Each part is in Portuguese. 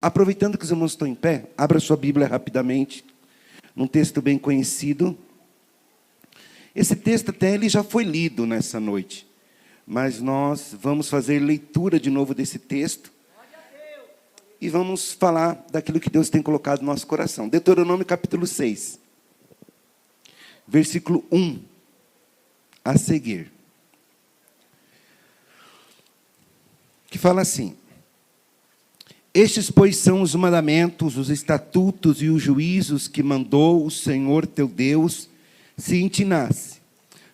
Aproveitando que os irmãos estão em pé, abra sua Bíblia rapidamente, num texto bem conhecido. Esse texto até ele já foi lido nessa noite, mas nós vamos fazer leitura de novo desse texto e vamos falar daquilo que Deus tem colocado no nosso coração. Deuteronômio capítulo 6, versículo 1 a seguir, que fala assim: estes, pois, são os mandamentos, os estatutos e os juízos que mandou o Senhor teu Deus se ensinasse,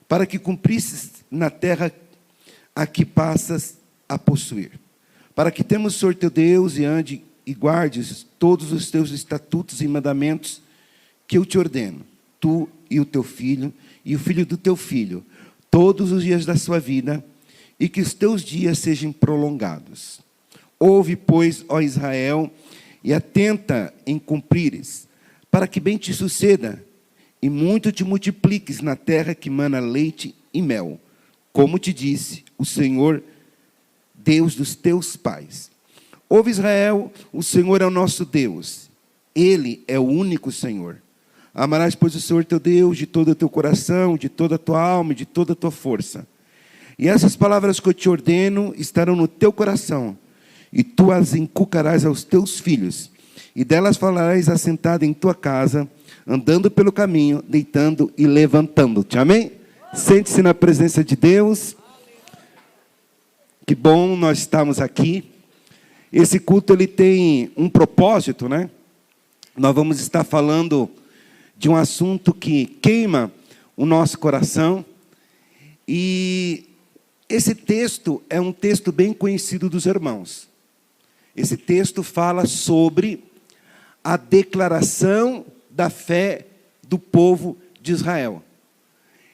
para que cumprisses na terra a que passas a possuir. Para que temos o Senhor teu Deus e ande e guardes todos os teus estatutos e mandamentos que eu te ordeno, tu e o teu filho, e o filho do teu filho, todos os dias da sua vida, e que os teus dias sejam prolongados. Ouve, pois, ó Israel, e atenta em cumprires, para que bem te suceda, e muito te multipliques na terra que mana leite e mel, como te disse o Senhor, Deus dos teus pais. Ouve, Israel, o Senhor é o nosso Deus, Ele é o único Senhor. Amarás, pois, o Senhor teu Deus de todo o teu coração, de toda a tua alma e de toda a tua força. E essas palavras que eu te ordeno estarão no teu coração, e tu as inculcarás aos teus filhos, e delas falarás assentado em tua casa, andando pelo caminho, deitando e levantando-te. Amém? Sente-se na presença de Deus. Que bom nós estamos aqui. Esse culto ele tem um propósito, né? Nós vamos estar falando de um assunto que queima o nosso coração. E esse texto é um texto bem conhecido dos irmãos. Esse texto fala sobre a declaração da fé do povo de Israel.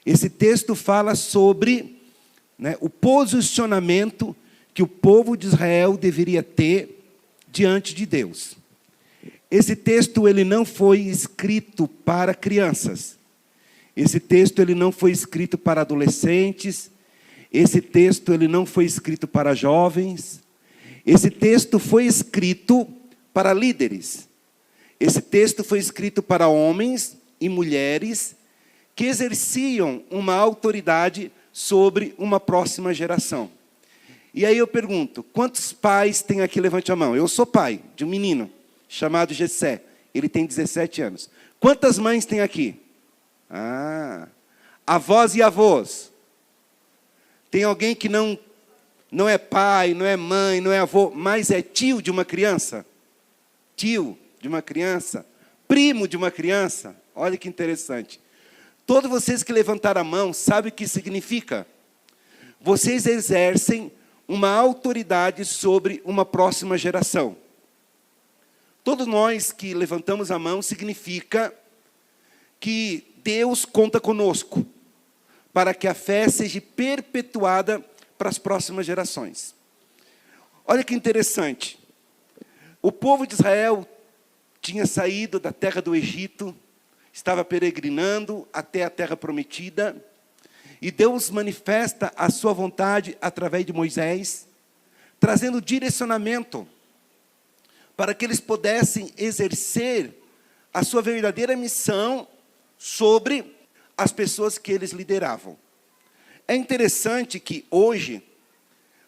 Esse texto fala sobre, o posicionamento que o povo de Israel deveria ter diante de Deus. Esse texto ele não foi escrito para crianças. Esse texto ele não foi escrito para adolescentes. Esse texto ele não foi escrito para jovens. Esse texto foi escrito para líderes. Esse texto foi escrito para homens e mulheres que exerciam uma autoridade sobre uma próxima geração. E aí eu pergunto, quantos pais tem aqui? Levante a mão. Eu sou pai de um menino chamado Gessé. Ele tem 17 anos. Quantas mães tem aqui? Avós e avós. Tem alguém que não é pai, não é mãe, não é avô, mas é tio de uma criança? Tio de uma criança? Primo de uma criança? Olha que interessante. Todos vocês que levantaram a mão, sabem o que significa? Vocês exercem uma autoridade sobre uma próxima geração. Todos nós que levantamos a mão, significa que Deus conta conosco, para que a fé seja perpetuada para as próximas gerações. Olha que interessante. O povo de Israel tinha saído da terra do Egito, estava peregrinando até a terra prometida, e Deus manifesta a sua vontade através de Moisés, trazendo direcionamento para que eles pudessem exercer a sua verdadeira missão sobre as pessoas que eles lideravam. É interessante que hoje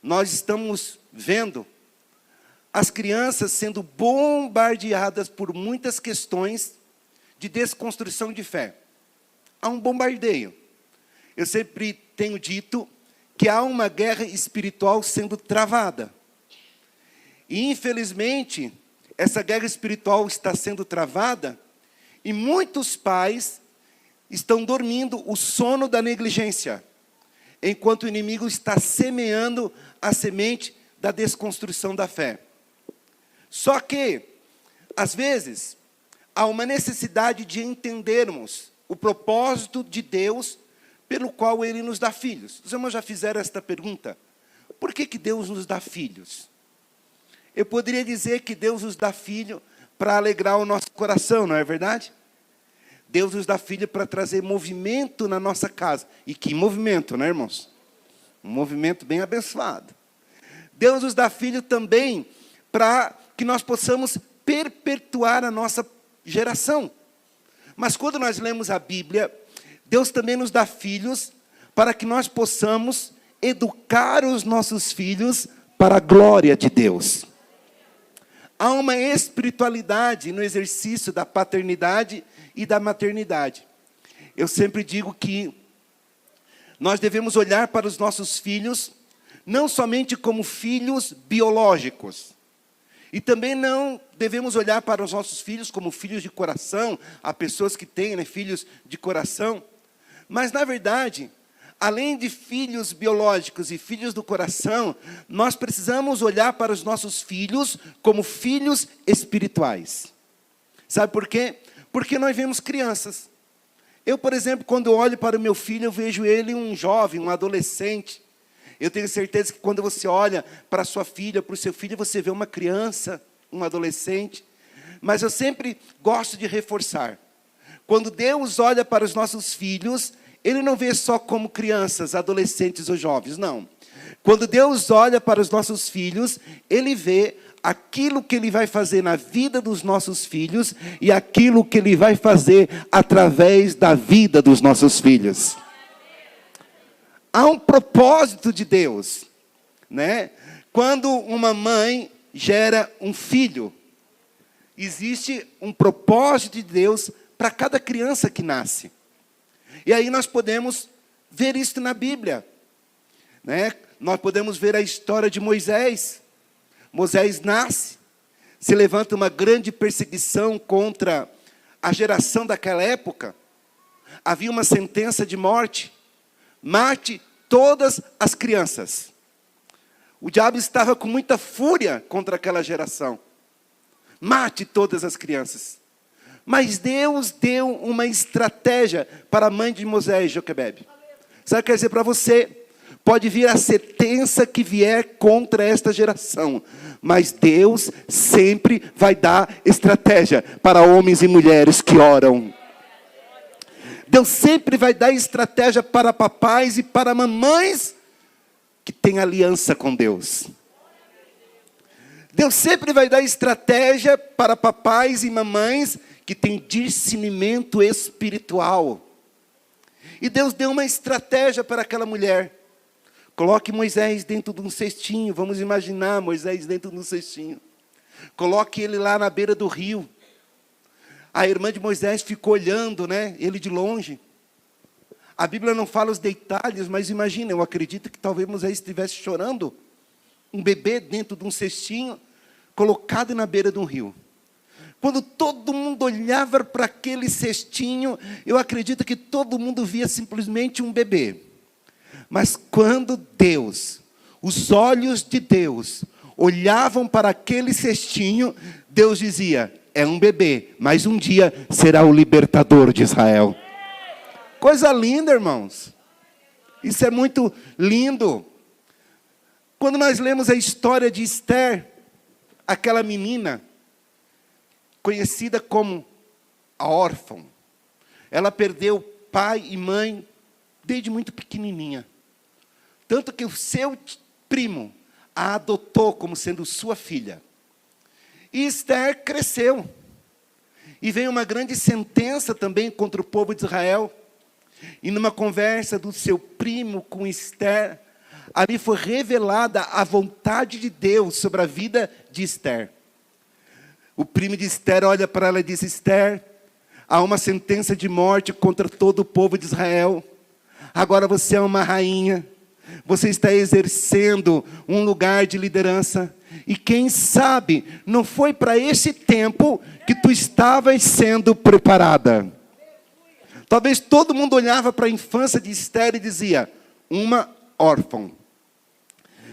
nós estamos vendo as crianças sendo bombardeadas por muitas questões de desconstrução de fé. Há um bombardeio. Eu sempre tenho dito que há uma guerra espiritual sendo travada. E, infelizmente, essa guerra espiritual está sendo travada e muitos pais estão dormindo o sono da negligência, enquanto o inimigo está semeando a semente da desconstrução da fé. Só que, às vezes, há uma necessidade de entendermos o propósito de Deus pelo qual Ele nos dá filhos. Os irmãos já fizeram esta pergunta? Por que Deus nos dá filhos? Eu poderia dizer que Deus nos dá filho para alegrar o nosso coração, não é verdade? Deus nos dá filho para trazer movimento na nossa casa. E que movimento, né, irmãos? Um movimento bem abençoado. Deus nos dá filho também para que nós possamos perpetuar a nossa geração. Mas quando nós lemos a Bíblia, Deus também nos dá filhos para que nós possamos educar os nossos filhos para a glória de Deus. Há uma espiritualidade no exercício da paternidade e da maternidade. Eu sempre digo que nós devemos olhar para os nossos filhos não somente como filhos biológicos, e também não devemos olhar para os nossos filhos como filhos de coração. Há pessoas que têm, né, filhos de coração. Mas, na verdade, além de filhos biológicos e filhos do coração, nós precisamos olhar para os nossos filhos como filhos espirituais. Sabe por quê? Porque nós vemos crianças. Eu, por exemplo, quando eu olho para o meu filho, eu vejo ele um jovem, um adolescente. Eu tenho certeza que quando você olha para a sua filha, para o seu filho, você vê uma criança, um adolescente. Mas eu sempre gosto de reforçar. Quando Deus olha para os nossos filhos, Ele não vê só como crianças, adolescentes ou jovens, não. Quando Deus olha para os nossos filhos, Ele vê aquilo que Ele vai fazer na vida dos nossos filhos e aquilo que Ele vai fazer através da vida dos nossos filhos. Há um propósito de Deus, né? Quando uma mãe gera um filho, existe um propósito de Deus para cada criança que nasce. E aí nós podemos ver isso na Bíblia, né? Nós podemos ver a história de Moisés. Moisés nasce, se levanta uma grande perseguição contra a geração daquela época. Havia uma sentença de morte. Mate todas as crianças. O diabo estava com muita fúria contra aquela geração. Mate todas as crianças. Mas Deus deu uma estratégia para a mãe de Moisés, Joquebede. Sabe o que quer dizer para você? Pode vir a sentença que vier contra esta geração, mas Deus sempre vai dar estratégia para homens e mulheres que oram. Deus sempre vai dar estratégia para papais e para mamães que têm aliança com Deus. Deus sempre vai dar estratégia para papais e mamães que têm discernimento espiritual. E Deus deu uma estratégia para aquela mulher. Coloque Moisés dentro de um cestinho. Vamos imaginar Moisés dentro de um cestinho. Coloque ele lá na beira do rio. A irmã de Moisés ficou olhando, né, ele de longe. A Bíblia não fala os detalhes, mas imagina, eu acredito que talvez Moisés estivesse chorando. Um bebê dentro de um cestinho, colocado na beira de um rio. Quando todo mundo olhava para aquele cestinho, eu acredito que todo mundo via simplesmente um bebê. Mas quando Deus, os olhos de Deus, olhavam para aquele cestinho, Deus dizia: é um bebê, mas um dia será o libertador de Israel. Coisa linda, irmãos. Isso é muito lindo. Quando nós lemos a história de Esther, aquela menina, conhecida como a órfã, ela perdeu pai e mãe desde muito pequenininha. Tanto que o seu primo a adotou como sendo sua filha. E Esther cresceu. E veio uma grande sentença também contra o povo de Israel. E numa conversa do seu primo com Esther, ali foi revelada a vontade de Deus sobre a vida de Esther. O primo de Esther olha para ela e diz: Esther, há uma sentença de morte contra todo o povo de Israel. Agora você é uma rainha. Você está exercendo um lugar de liderança. E quem sabe, não foi para esse tempo que tu estavas sendo preparada. Talvez todo mundo olhava para a infância de Esther e dizia: uma órfã.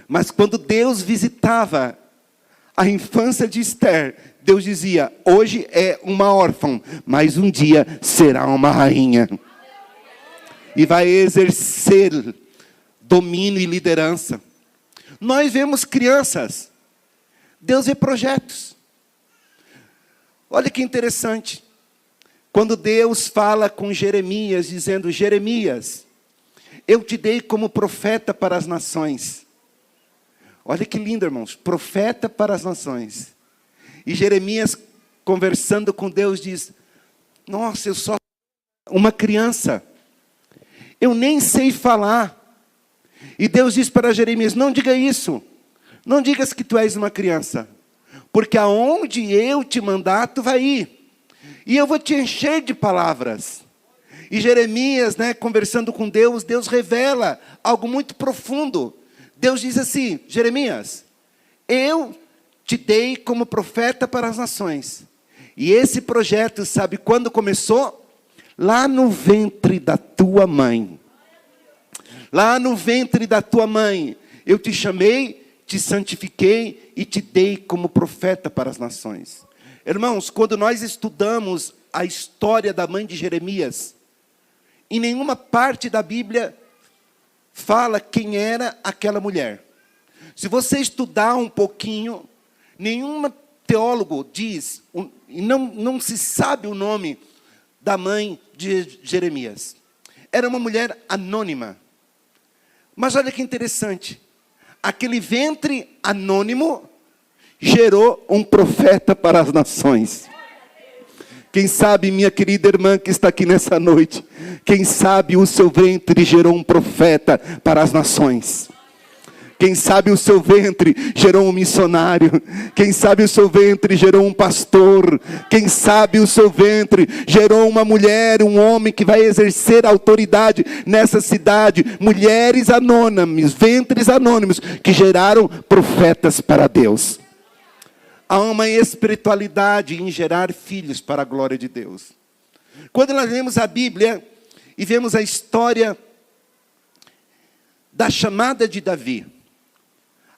Mas quando Deus visitava a infância de Esther, Deus dizia: hoje é uma órfã, mas um dia será uma rainha. E vai exercer domínio e liderança. Nós vemos crianças, Deus vê projetos. Olha que interessante. Quando Deus fala com Jeremias, dizendo: Jeremias, eu te dei como profeta para as nações. Olha que lindo, irmãos, profeta para as nações. E Jeremias, conversando com Deus, diz: nossa, eu sou uma criança, eu nem sei falar. E Deus diz para Jeremias: não diga isso, não digas que tu és uma criança, porque aonde eu te mandar, tu vai ir, e eu vou te encher de palavras. E Jeremias, conversando com Deus, Deus revela algo muito profundo. Deus diz assim: Jeremias, eu te dei como profeta para as nações. E esse projeto, sabe quando começou? Lá no ventre da tua mãe. Lá no ventre da tua mãe, eu te chamei, te santifiquei e te dei como profeta para as nações. Irmãos, quando nós estudamos a história da mãe de Jeremias, em nenhuma parte da Bíblia fala quem era aquela mulher. Se você estudar um pouquinho, nenhum teólogo diz, e não se sabe o nome da mãe de Jeremias. Era uma mulher anônima. Mas olha que interessante, aquele ventre anônimo gerou um profeta para as nações. Quem sabe, minha querida irmã que está aqui nessa noite, quem sabe o seu ventre gerou um profeta para as nações. Quem sabe o seu ventre gerou um missionário. Quem sabe o seu ventre gerou um pastor. Quem sabe o seu ventre gerou uma mulher, um homem que vai exercer autoridade nessa cidade. Mulheres anônimas, ventres anônimos que geraram profetas para Deus. Há uma espiritualidade em gerar filhos para a glória de Deus. Quando nós lemos a Bíblia e vemos a história da chamada de Davi,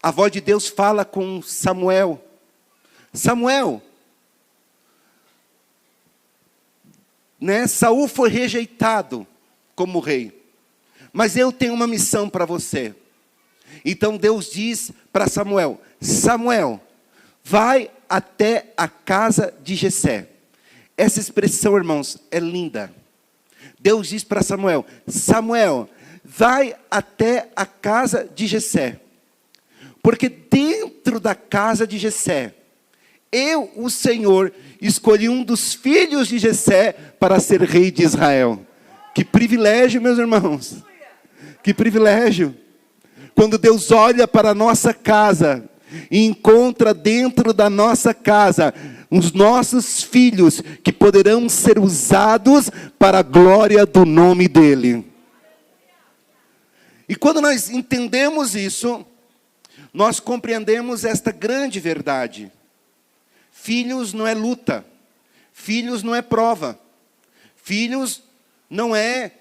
a voz de Deus fala com Samuel: Samuel, Saul foi rejeitado como rei, mas eu tenho uma missão para você. Então Deus diz para Samuel: Samuel, vai até a casa de Jessé. Essa expressão, irmãos, é linda. Deus diz para Samuel: Samuel, vai até a casa de Jessé. Porque dentro da casa de Jessé, eu, o Senhor, escolhi um dos filhos de Jessé para ser rei de Israel. Que privilégio, meus irmãos. Que privilégio. Quando Deus olha para a nossa casa e encontra dentro da nossa casa os nossos filhos que poderão ser usados para a glória do nome dEle. E quando nós entendemos isso, nós compreendemos esta grande verdade. Filhos não é luta. Filhos não é prova. Filhos não é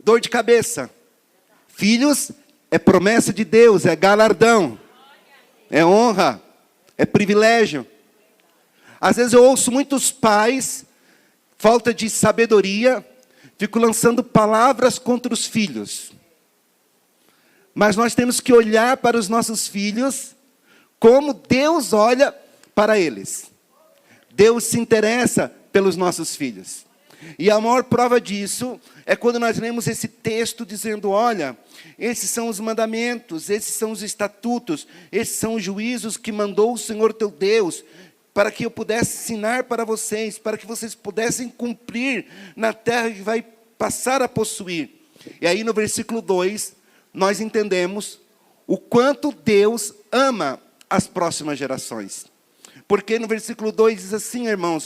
dor de cabeça. Filhos é promessa de Deus, é galardão, é honra, é privilégio. Às vezes eu ouço muitos pais, falta de sabedoria, fico lançando palavras contra os filhos. Mas nós temos que olhar para os nossos filhos como Deus olha para eles. Deus se interessa pelos nossos filhos. E a maior prova disso é quando nós lemos esse texto dizendo: olha, esses são os mandamentos, esses são os estatutos, esses são os juízos que mandou o Senhor teu Deus, para que eu pudesse ensinar para vocês, para que vocês pudessem cumprir na terra que vai passar a possuir. E aí no versículo 2, nós entendemos o quanto Deus ama as próximas gerações. Porque no versículo 2 diz assim, irmãos,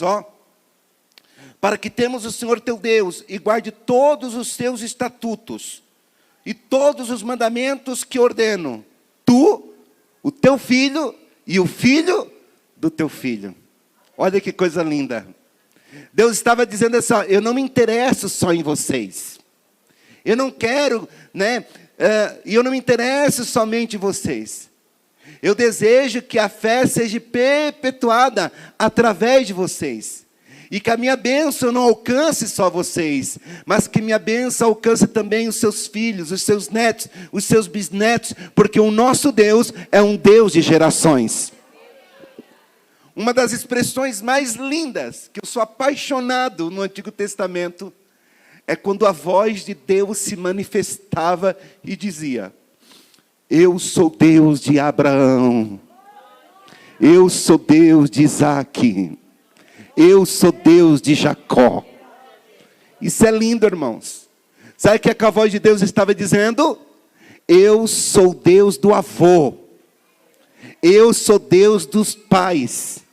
para que temos o Senhor teu Deus e guarde todos os seus estatutos e todos os mandamentos que ordeno, tu, o teu filho e o filho do teu filho. Olha que coisa linda. Deus estava dizendo assim: eu não me interesso só em vocês. Eu não quero, e eu não me interesso somente em vocês. Eu desejo que a fé seja perpetuada através de vocês. E que a minha bênção não alcance só vocês, mas que minha bênção alcance também os seus filhos, os seus netos, os seus bisnetos, porque o nosso Deus é um Deus de gerações. Uma das expressões mais lindas, que eu sou apaixonado no Antigo Testamento, é quando a voz de Deus se manifestava e dizia: eu sou Deus de Abraão, Eu sou Deus de Isaac. Eu sou Deus de Jacó. Isso é lindo, irmãos. Sabe o que a voz de Deus estava dizendo? Eu sou Deus do avô. Eu sou Deus dos pais.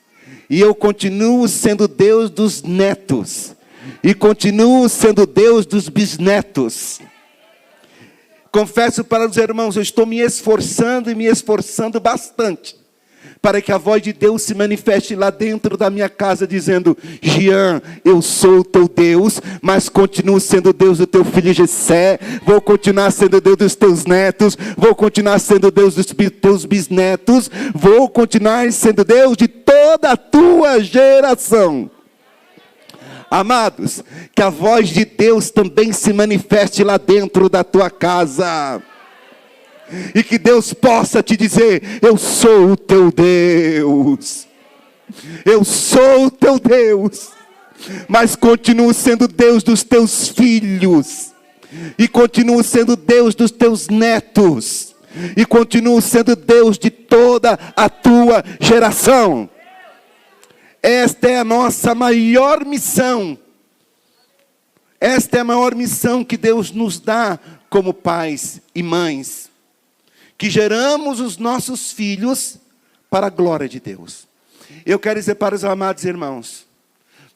E eu continuo sendo Deus dos netos. E continuo sendo Deus dos bisnetos. Confesso para os irmãos, eu estou me esforçando e me esforçando bastante para que a voz de Deus se manifeste lá dentro da minha casa, dizendo: Jean, eu sou o teu Deus, mas continuo sendo Deus do teu filho Jessé, vou continuar sendo Deus dos teus netos, vou continuar sendo Deus dos teus bisnetos, vou continuar sendo Deus de toda a tua geração. Amados, que a voz de Deus também se manifeste lá dentro da tua casa. E que Deus possa te dizer: eu sou o teu Deus. Eu sou o teu Deus. Mas continuo sendo Deus dos teus filhos. E continuo sendo Deus dos teus netos. E continuo sendo Deus de toda a tua geração. Esta é a nossa maior missão. Esta é a maior missão que Deus nos dá como pais e mães. Que geramos os nossos filhos para a glória de Deus. Eu quero dizer para os amados irmãos,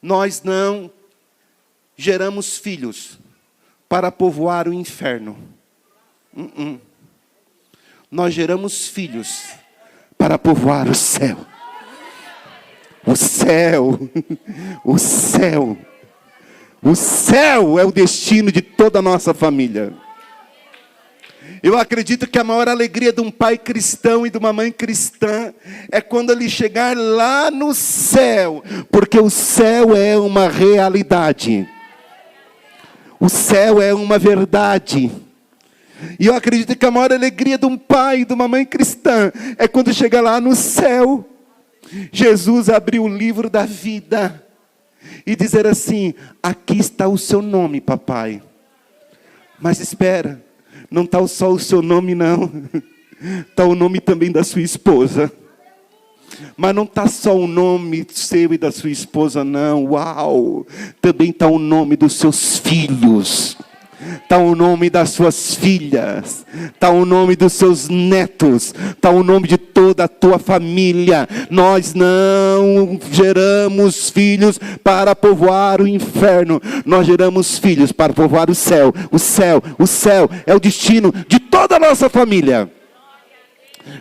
nós não geramos filhos para povoar o inferno. Nós geramos filhos para povoar o céu. O céu, o céu, o céu é o destino de toda a nossa família. Eu acredito que a maior alegria de um pai cristão e de uma mãe cristã é quando ele chegar lá no céu, porque o céu é uma realidade. O céu é uma verdade. E eu acredito que a maior alegria de um pai e de uma mãe cristã é quando chegar lá no céu, Jesus abriu o livro da vida e dizer assim: aqui está o seu nome, papai. Mas espera, não está só o seu nome não, está o nome também da sua esposa. Mas não está só o nome seu e da sua esposa não, uau, também está o nome dos seus filhos. Está o nome das suas filhas, está o nome dos seus netos, está o nome de toda a tua família. Nós não geramos filhos para povoar o inferno, nós geramos filhos para povoar o céu. O céu, o céu é o destino de toda a nossa família.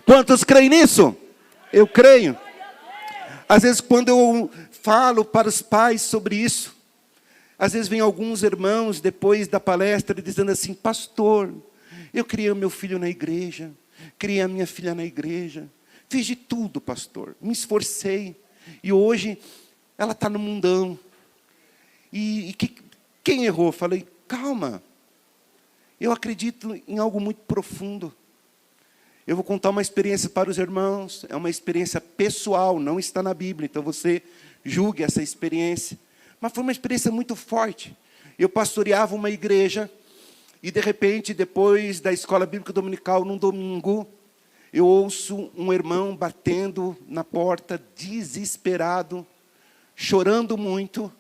Quantos creem nisso? Eu creio. Às vezes quando eu falo para os pais sobre isso, às vezes vem alguns irmãos depois da palestra dizendo assim: pastor, eu criei o meu filho na igreja, criei a minha filha na igreja, fiz de tudo, pastor, me esforcei, e hoje ela está no mundão. Quem errou? Falei: calma, eu acredito em algo muito profundo. Eu vou contar uma experiência para os irmãos, é uma experiência pessoal, não está na Bíblia, então você julgue essa experiência. Mas foi uma experiência muito forte. Eu pastoreava uma igreja, e de repente, depois da escola bíblica dominical, num domingo, eu ouço um irmão batendo na porta, desesperado, chorando muito,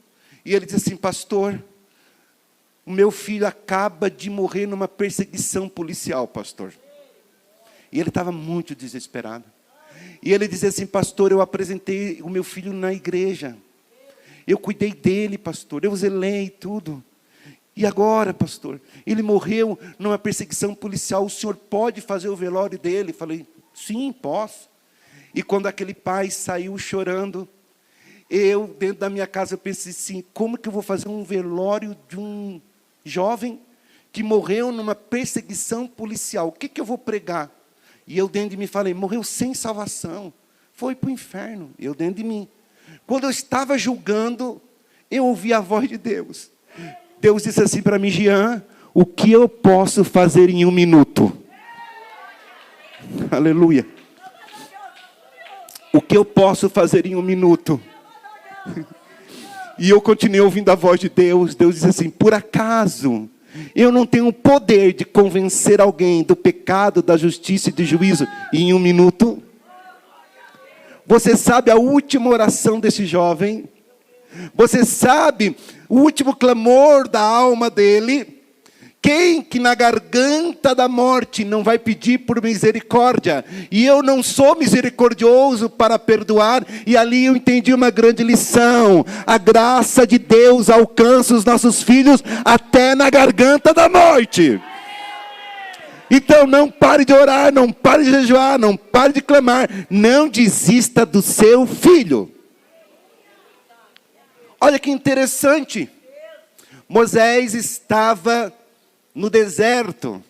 e ele diz assim: pastor, o meu filho acaba de morrer numa perseguição policial, pastor. E ele estava muito desesperado. E ele dizia assim: pastor, eu apresentei o meu filho na igreja. Eu cuidei dele, pastor, eu zelei tudo. E agora, pastor, ele morreu numa perseguição policial, o senhor pode fazer o velório dele? Falei: sim, posso. E quando aquele pai saiu chorando, eu, dentro da minha casa, pensei assim: como que eu vou fazer um velório de um jovem que morreu numa perseguição policial? O que eu vou pregar? E eu dentro de mim falei: morreu sem salvação, foi para o inferno. Eu dentro de mim. Quando eu estava julgando, eu ouvi a voz de Deus. Deus disse assim para mim: Jean, o que eu posso fazer em 1 minuto? Aleluia. O que eu posso fazer em 1 minuto? E eu continuei ouvindo a voz de Deus. Deus disse assim: por acaso eu não tenho o poder de convencer alguém do pecado, da justiça e do juízo em 1 minuto? Você sabe a última oração desse jovem? Você sabe o último clamor da alma dele? Quem que na garganta da morte não vai pedir por misericórdia? E eu não sou misericordioso para perdoar. E ali eu entendi uma grande lição. A graça de Deus alcança os nossos filhos até na garganta da morte. Então não pare de orar, não pare de jejuar, não pare de clamar. Não desista do seu filho. Olha que interessante. Moisés estava no deserto.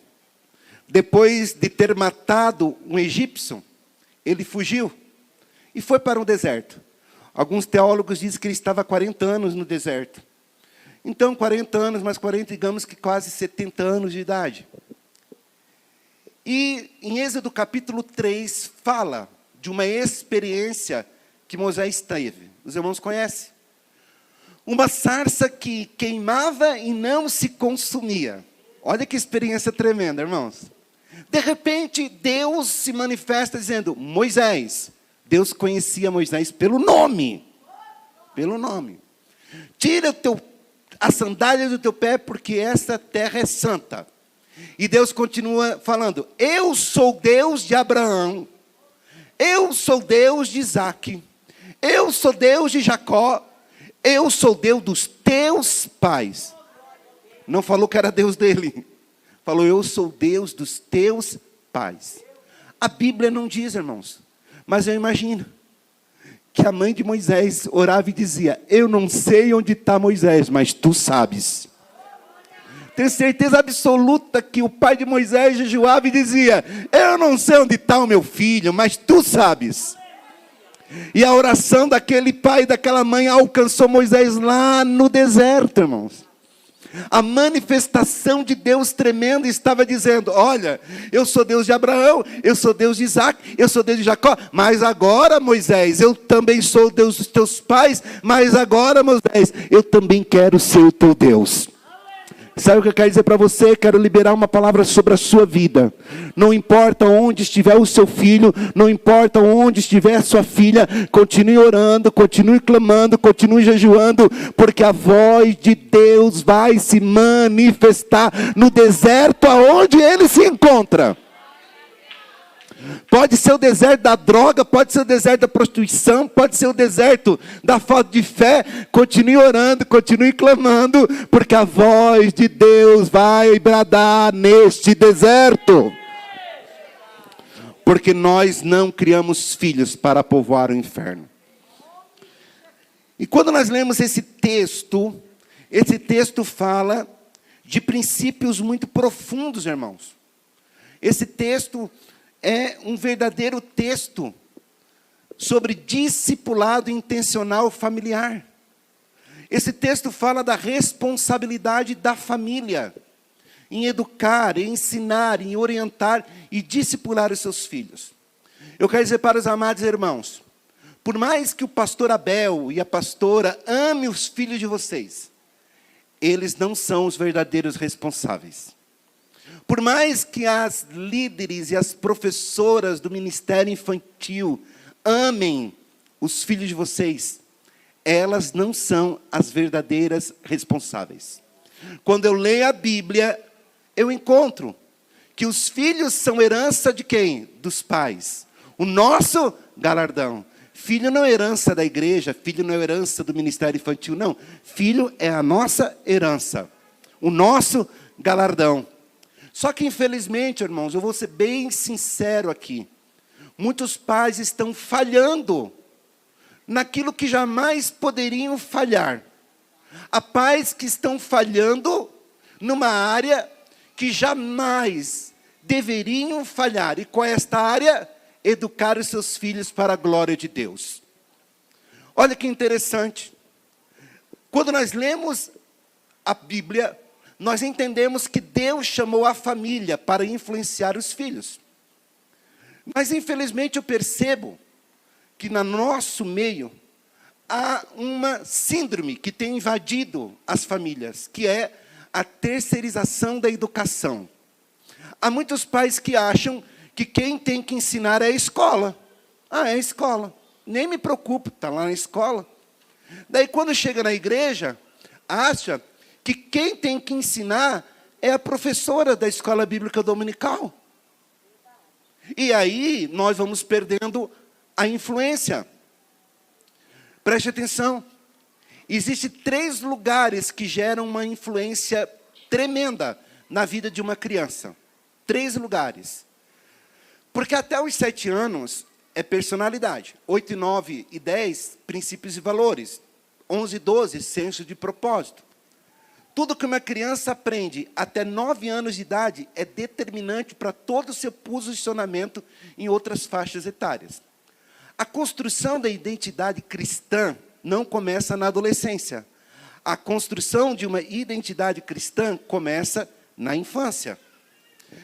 Depois de ter matado um egípcio, ele fugiu e foi para o deserto. Alguns teólogos dizem que ele estava 40 anos no deserto. Então 40 anos mais 40, digamos que quase 70 anos de idade. E em Êxodo capítulo 3 fala de uma experiência que Moisés teve. Os irmãos conhecem? Uma sarça que queimava e não se consumia. Olha que experiência tremenda, irmãos. De repente, Deus se manifesta dizendo, Moisés. Deus conhecia Moisés pelo nome. Pelo nome. Tira a sandália do teu pé, porque essa terra é santa. E Deus continua falando, eu sou Deus de Abraão. Eu sou Deus de Isaque. Eu sou Deus de Jacó. Eu sou Deus dos teus pais. Não falou que era Deus dele. Falou, eu sou Deus dos teus pais. A Bíblia não diz, irmãos. Mas eu imagino que a mãe de Moisés orava e dizia, eu não sei onde está Moisés, mas tu sabes. Tenho certeza absoluta que o pai de Moisés jejuava e dizia, eu não sei onde está o meu filho, mas tu sabes. E a oração daquele pai e daquela mãe alcançou Moisés lá no deserto, irmãos. A manifestação de Deus tremenda estava dizendo, olha, eu sou Deus de Abraão, eu sou Deus de Isaque, eu sou Deus de Jacó, mas agora, Moisés, eu também sou Deus dos teus pais, mas agora, Moisés, eu também quero ser o teu Deus. Sabe o que eu quero dizer para você? Quero liberar uma palavra sobre a sua vida. Não importa onde estiver o seu filho, não importa onde estiver a sua filha, continue orando, continue clamando, continue jejuando, porque a voz de Deus vai se manifestar no deserto aonde ele se encontra. Pode ser o deserto da droga, pode ser o deserto da prostituição, pode ser o deserto da falta de fé. Continue orando, continue clamando, porque a voz de Deus vai bradar neste deserto. Porque nós não criamos filhos para povoar o inferno. E quando nós lemos esse texto fala de princípios muito profundos, irmãos. Esse texto é um verdadeiro texto sobre discipulado intencional familiar. Esse texto fala da responsabilidade da família em educar, em ensinar, em orientar e discipular os seus filhos. Eu quero dizer para os amados irmãos, por mais que o pastor Abel e a pastora amem os filhos de vocês, eles não são os verdadeiros responsáveis. Por mais que as líderes e as professoras do ministério infantil amem os filhos de vocês, elas não são as verdadeiras responsáveis. Quando eu leio a Bíblia, eu encontro que os filhos são herança de quem? Dos pais. O nosso galardão. Filho não é herança da igreja, filho não é herança do ministério infantil, não. Filho é a nossa herança, o nosso galardão. Só que, infelizmente, irmãos, eu vou ser bem sincero aqui. Muitos pais estão falhando naquilo que jamais poderiam falhar. Há pais que estão falhando numa área que jamais deveriam falhar. E qual é esta área? Educar os seus filhos para a glória de Deus. Olha que interessante. Quando nós lemos a Bíblia, nós entendemos que Deus chamou a família para influenciar os filhos. Mas, infelizmente, eu percebo que no nosso meio há uma síndrome que tem invadido as famílias, que é a terceirização da educação. Há muitos pais que acham que quem tem que ensinar é a escola. Ah, é a escola. nem me preocupo, está lá na escola. Daí, quando chega na igreja, acha que quem tem que ensinar é a professora da escola bíblica dominical. E aí, nós vamos perdendo a influência. Preste atenção. Existem 3 lugares que geram uma influência tremenda na vida de uma criança. 3 lugares. Porque até os 7 anos é personalidade. 8, 9 e 10, princípios e valores. 11 e 12, senso de propósito. Tudo que uma criança aprende até 9 anos de idade é determinante para todo o seu posicionamento em outras faixas etárias. A construção da identidade cristã não começa na adolescência. A construção de uma identidade cristã começa na infância.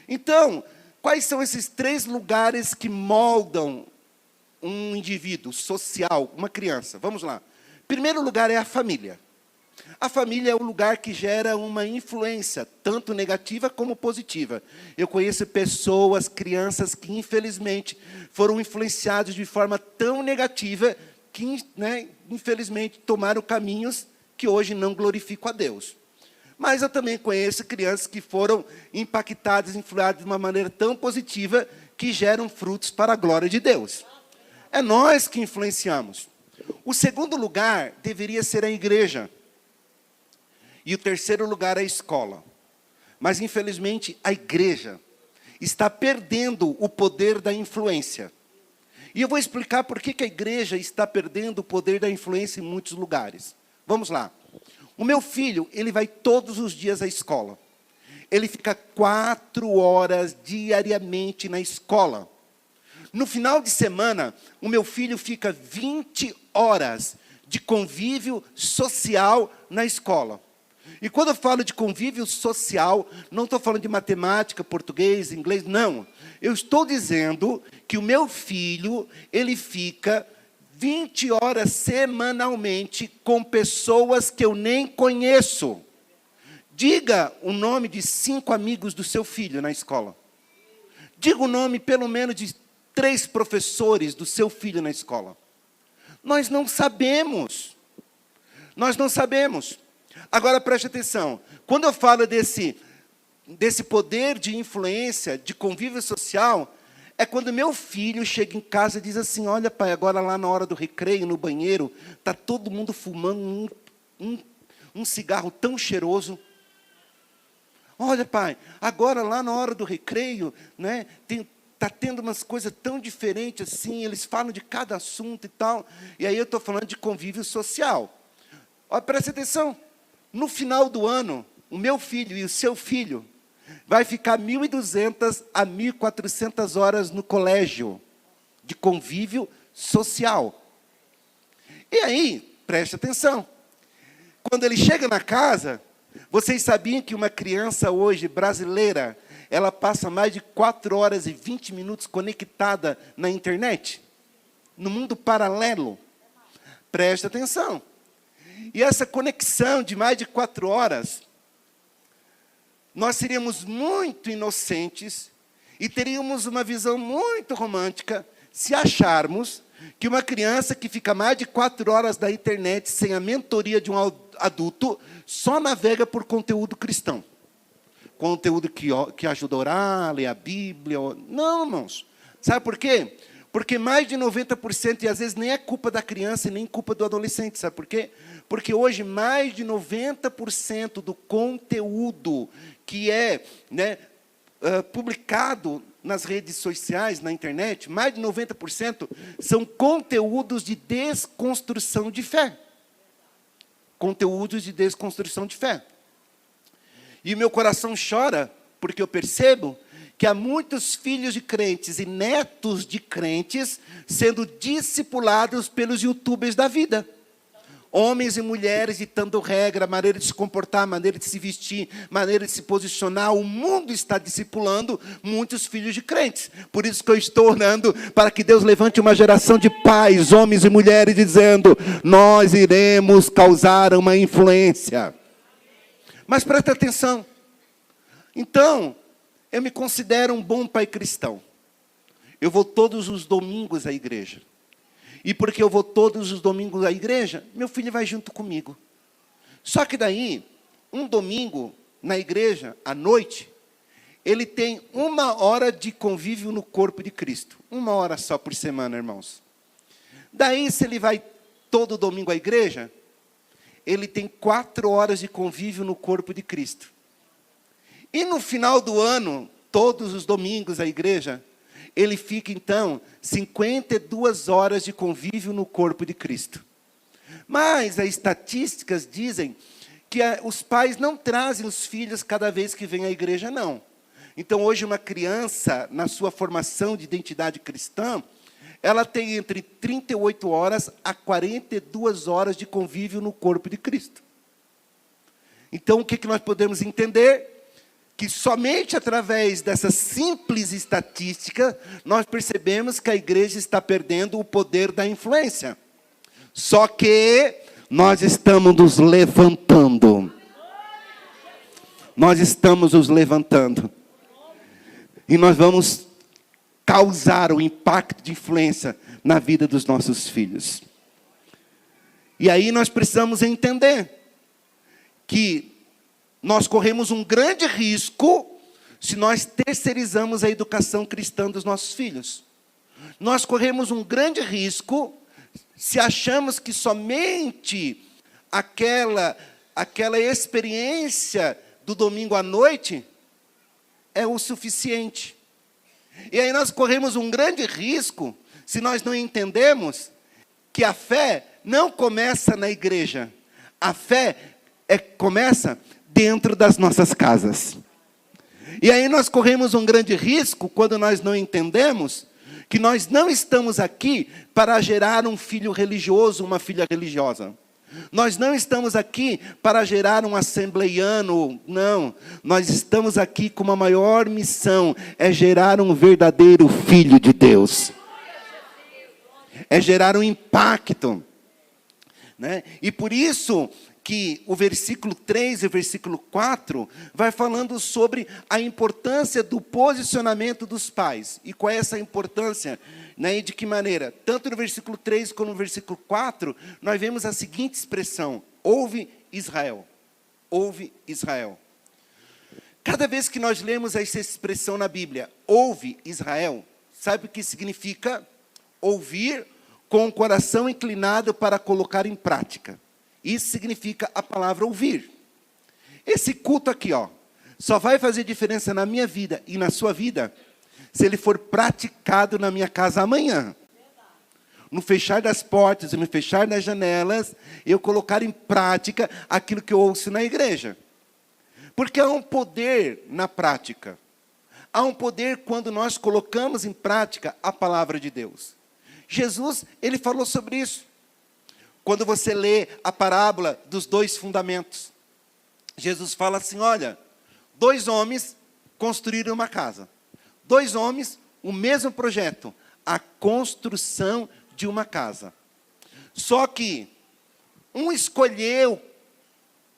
Então, quais são esses 3 lugares que moldam um indivíduo social, uma criança? Vamos lá. Primeiro lugar é a família. A família é o lugar que gera uma influência, tanto negativa como positiva. Eu conheço pessoas, crianças, que infelizmente foram influenciadas de forma tão negativa que, infelizmente, tomaram caminhos que hoje não glorificam a Deus. Mas eu também conheço crianças que foram impactadas, influenciadas de uma maneira tão positiva que geram frutos para a glória de Deus. É nós que influenciamos. O segundo lugar deveria ser a igreja. E o terceiro lugar é a escola. Mas, infelizmente, a igreja está perdendo o poder da influência. E eu vou explicar por que a igreja está perdendo o poder da influência em muitos lugares. Vamos lá. O meu filho, ele vai todos os dias à escola. Ele fica 4 horas diariamente na escola. No final de semana, o meu filho fica 20 horas de convívio social na escola. E quando eu falo de convívio social, não estou falando de matemática, português, inglês, não. Eu estou dizendo que o meu filho, ele fica 20 horas semanalmente com pessoas que eu nem conheço. Diga o nome de 5 amigos do seu filho na escola. Diga o nome, pelo menos, de 3 professores do seu filho na escola. Nós não sabemos. Nós não sabemos. Agora, preste atenção. Quando eu falo desse poder de influência, de convívio social, é quando meu filho chega em casa e diz assim: olha, pai, agora lá na hora do recreio, no banheiro, está todo mundo fumando um cigarro tão cheiroso. Olha, pai, agora lá na hora do recreio, está tendo umas coisas tão diferentes assim, eles falam de cada assunto e tal. E aí eu estou falando de convívio social. Olha, preste atenção. No final do ano, o meu filho e o seu filho vai ficar 1.200 a 1.400 horas no colégio de convívio social. E aí, preste atenção. Quando ele chega na casa, vocês sabiam que uma criança hoje brasileira, ela passa mais de 4 horas e 20 minutos conectada na internet? No mundo paralelo. Preste atenção. E essa conexão de mais de 4 horas, nós seríamos muito inocentes e teríamos uma visão muito romântica se acharmos que uma criança que fica mais de 4 horas na internet sem a mentoria de um adulto só navega por conteúdo cristão. Conteúdo que ajuda a orar, a ler a Bíblia. Não, irmãos. Sabe por quê? Porque mais de 90%, e às vezes nem é culpa da criança e nem culpa do adolescente, sabe por quê? Porque hoje mais de 90% do conteúdo que é publicado nas redes sociais, na internet, mais de 90% são conteúdos de desconstrução de fé. Conteúdos de desconstrução de fé. E o meu coração chora, porque eu percebo que há muitos filhos de crentes e netos de crentes sendo discipulados pelos youtubers da vida. Homens e mulheres ditando regra, maneira de se comportar, maneira de se vestir, maneira de se posicionar. O mundo está discipulando muitos filhos de crentes. Por isso que eu estou orando para que Deus levante uma geração de pais, homens e mulheres, dizendo: nós iremos causar uma influência. Mas presta atenção. Então, eu me considero um bom pai cristão. Eu vou todos os domingos à igreja. e porque eu vou todos os domingos à igreja, meu filho vai junto comigo. Só que daí, um domingo na igreja, à noite, ele tem 1 hora de convívio no corpo de Cristo. 1 hora só por semana, irmãos. Daí, se ele vai todo domingo à igreja, ele tem 4 horas de convívio no corpo de Cristo. E no final do ano, todos os domingos à igreja, ele fica, então, 52 horas de convívio no corpo de Cristo. Mas as estatísticas dizem que os pais não trazem os filhos cada vez que vêm à igreja, não. Então, hoje, uma criança, na sua formação de identidade cristã, ela tem entre 38 horas a 42 horas de convívio no corpo de Cristo. Então, o que nós podemos entender? Que somente através dessa simples estatística, nós percebemos que a igreja está perdendo o poder da influência. Só que nós estamos nos levantando. Nós estamos nos levantando. E nós vamos causar o impacto de influência na vida dos nossos filhos. E aí nós precisamos entender que nós corremos um grande risco se nós terceirizamos a educação cristã dos nossos filhos. Nós corremos um grande risco se achamos que somente aquela experiência do domingo à noite é o suficiente. E aí nós corremos um grande risco se nós não entendemos que a fé não começa na igreja. A fé começa dentro das nossas casas. E aí nós corremos um grande risco quando nós não entendemos que nós não estamos aqui para gerar um filho religioso, uma filha religiosa. Nós não estamos aqui para gerar um assembleiano, não. Nós estamos aqui com uma maior missão, é gerar um verdadeiro filho de Deus. É gerar um impacto. Né? E por isso que o versículo 3 e o versículo 4 vai falando sobre a importância do posicionamento dos pais. E qual é essa importância? Né? E de que maneira? Tanto no versículo 3 como no versículo 4, nós vemos a seguinte expressão: ouve Israel. Ouve Israel. Cada vez que nós lemos essa expressão na Bíblia, ouve Israel, sabe o que significa? Ouvir com o coração inclinado para colocar em prática. Isso significa a palavra ouvir. Esse culto aqui, só vai fazer diferença na minha vida e na sua vida se ele for praticado na minha casa amanhã. No fechar das portas, no fechar das janelas, eu colocar em prática aquilo que eu ouço na igreja. Porque há um poder na prática. Há um poder quando nós colocamos em prática a palavra de Deus. Jesus, ele falou sobre isso. Quando você lê a parábola dos 2 fundamentos, Jesus fala assim, olha, 2 homens construíram uma casa. 2 homens, o mesmo projeto, a construção de uma casa. Só que um escolheu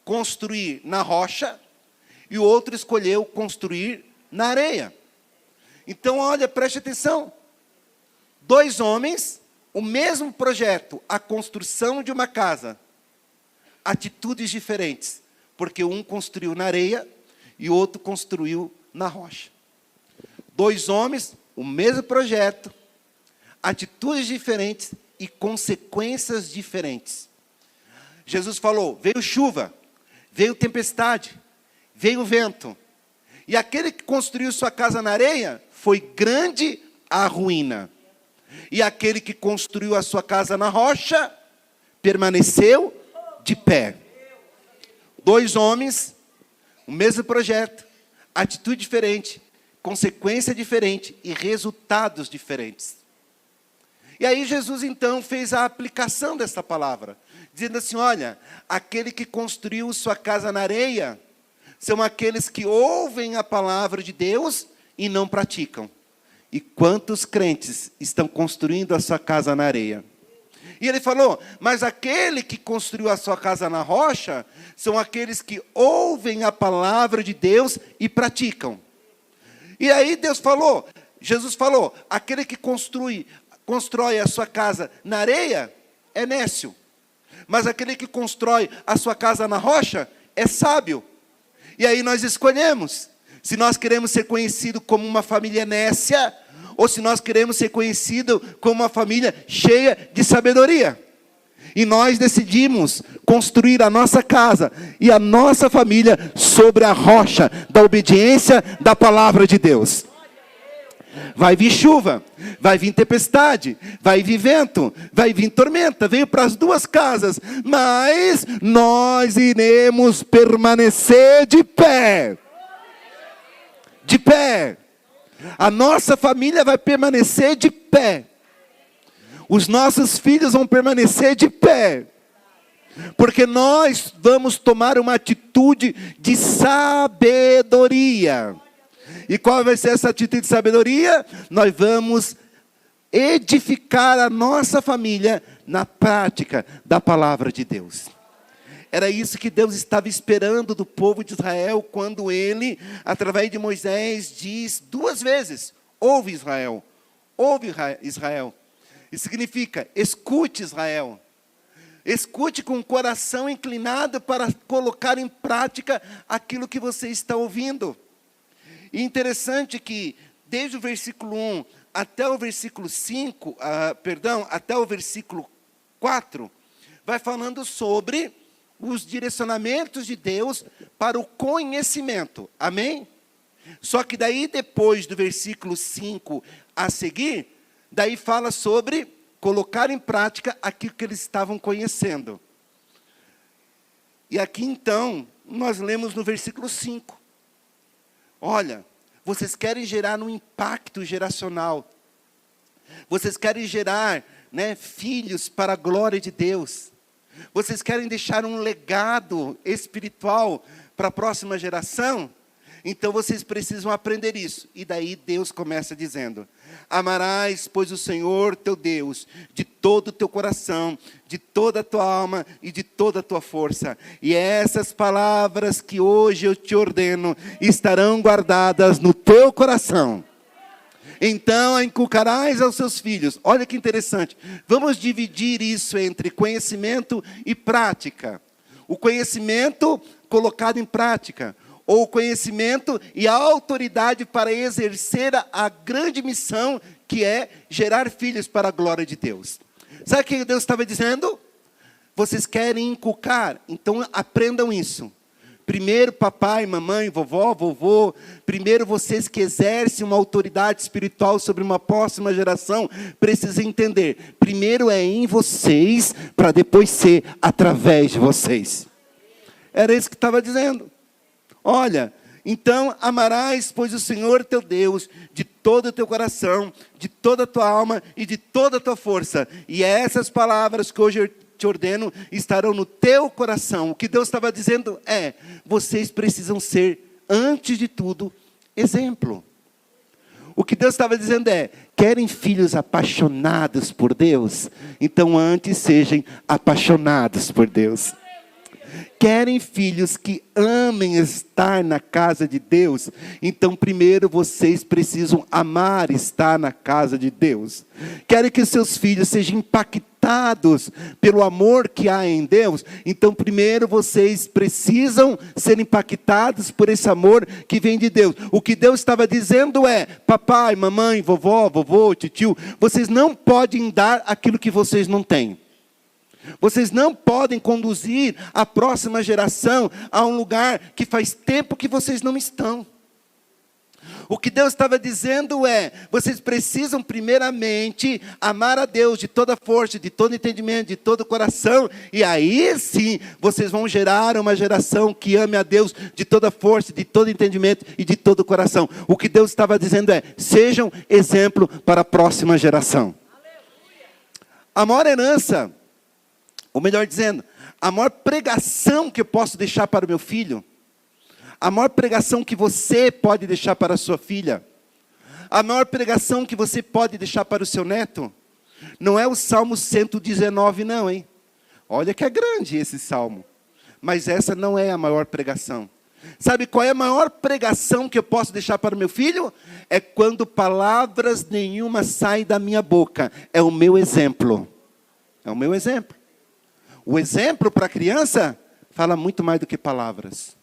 construir na rocha e o outro escolheu construir na areia. Então, olha, preste atenção. 2 homens, o mesmo projeto, a construção de uma casa, atitudes diferentes, porque um construiu na areia e o outro construiu na rocha. 2 homens, o mesmo projeto, atitudes diferentes e consequências diferentes. Jesus falou, veio chuva, veio tempestade, veio vento. E aquele que construiu sua casa na areia, foi grande a ruína. E aquele que construiu a sua casa na rocha, permaneceu de pé. 2 homens, o mesmo projeto, atitude diferente, consequência diferente e resultados diferentes. E aí Jesus então fez a aplicação dessa palavra, dizendo assim, olha, aquele que construiu sua casa na areia, são aqueles que ouvem a palavra de Deus e não praticam. E quantos crentes estão construindo a sua casa na areia? E ele falou, mas aquele que construiu a sua casa na rocha, são aqueles que ouvem a palavra de Deus e praticam. E aí Jesus falou, aquele que construi constrói a sua casa na areia é nécio. Mas aquele que constrói a sua casa na rocha é sábio. E aí nós escolhemos se nós queremos ser conhecidos como uma família nécia ou se nós queremos ser conhecidos como uma família cheia de sabedoria. E nós decidimos construir a nossa casa e a nossa família sobre a rocha da obediência da palavra de Deus. Vai vir chuva, vai vir tempestade, vai vir vento, vai vir tormenta, veio para as duas casas, mas nós iremos permanecer de pé. De pé. A nossa família vai permanecer de pé. Os nossos filhos vão permanecer de pé. Porque nós vamos tomar uma atitude de sabedoria. E qual vai ser essa atitude de sabedoria? Nós vamos edificar a nossa família na prática da palavra de Deus. Era isso que Deus estava esperando do povo de Israel, quando ele, através de Moisés, diz 2 vezes: ouve Israel, ouve Israel. Isso significa, escute Israel. Escute com o coração inclinado para colocar em prática aquilo que você está ouvindo. E interessante que, desde o versículo 1 até o versículo 5, até o versículo 4, vai falando sobre os direcionamentos de Deus para o conhecimento. Amém? Só que daí, depois do versículo 5 a seguir, daí fala sobre colocar em prática aquilo que eles estavam conhecendo. E aqui então, nós lemos no versículo 5. Olha, vocês querem gerar um impacto geracional. Vocês querem gerar, filhos para a glória de Deus. Vocês querem deixar um legado espiritual para a próxima geração? Então vocês precisam aprender isso. E daí Deus começa dizendo: amarás, pois, o Senhor teu Deus de todo o teu coração, de toda a tua alma e de toda a tua força. E essas palavras que hoje eu te ordeno estarão guardadas no teu coração. Então a inculcarás aos seus filhos. Olha que interessante. Vamos dividir isso entre conhecimento e prática. O conhecimento colocado em prática. Ou o conhecimento e a autoridade para exercer a grande missão, que é gerar filhos para a glória de Deus. Sabe o que Deus estava dizendo? Vocês querem inculcar, então aprendam isso. Primeiro, papai, mamãe, vovó, vovô, primeiro vocês que exercem uma autoridade espiritual sobre uma próxima geração, precisam entender, primeiro é em vocês, para depois ser através de vocês. Era isso que estava dizendo. Olha, então amarás, pois, o Senhor teu Deus de todo o teu coração, de toda a tua alma e de toda a tua força. E essas palavras que hoje eu te ordeno estarão no teu coração. O que Deus estava dizendo é: vocês precisam ser, antes de tudo, exemplo. O que Deus estava dizendo é: querem filhos apaixonados por Deus? Então antes sejam apaixonados por Deus. Querem filhos que amem estar na casa de Deus? Então primeiro vocês precisam amar estar na casa de Deus. Querem que seus filhos sejam impactados pelo amor que há em Deus? Então primeiro vocês precisam ser impactados por esse amor que vem de Deus. O que Deus estava dizendo é: papai, mamãe, vovó, vovô, tio, vocês não podem dar aquilo que vocês não têm. Vocês não podem conduzir a próxima geração a um lugar que faz tempo que vocês não estão. O que Deus estava dizendo é: vocês precisam primeiramente amar a Deus de toda força, de todo entendimento, de todo coração. E aí sim, vocês vão gerar uma geração que ame a Deus de toda força, de todo entendimento e de todo coração. O que Deus estava dizendo é: sejam exemplo para a próxima geração. A maior herança, ou melhor dizendo, a maior pregação que eu posso deixar para o meu filho, a maior pregação que você pode deixar para a sua filha, a maior pregação que você pode deixar para o seu neto, não é o Salmo 119 não, hein? Olha que é grande esse salmo. Mas essa não é a maior pregação. Sabe qual é a maior pregação que eu posso deixar para o meu filho? É quando palavras nenhuma saem da minha boca. É o meu exemplo. É o meu exemplo. O exemplo para a criança fala muito mais do que palavras.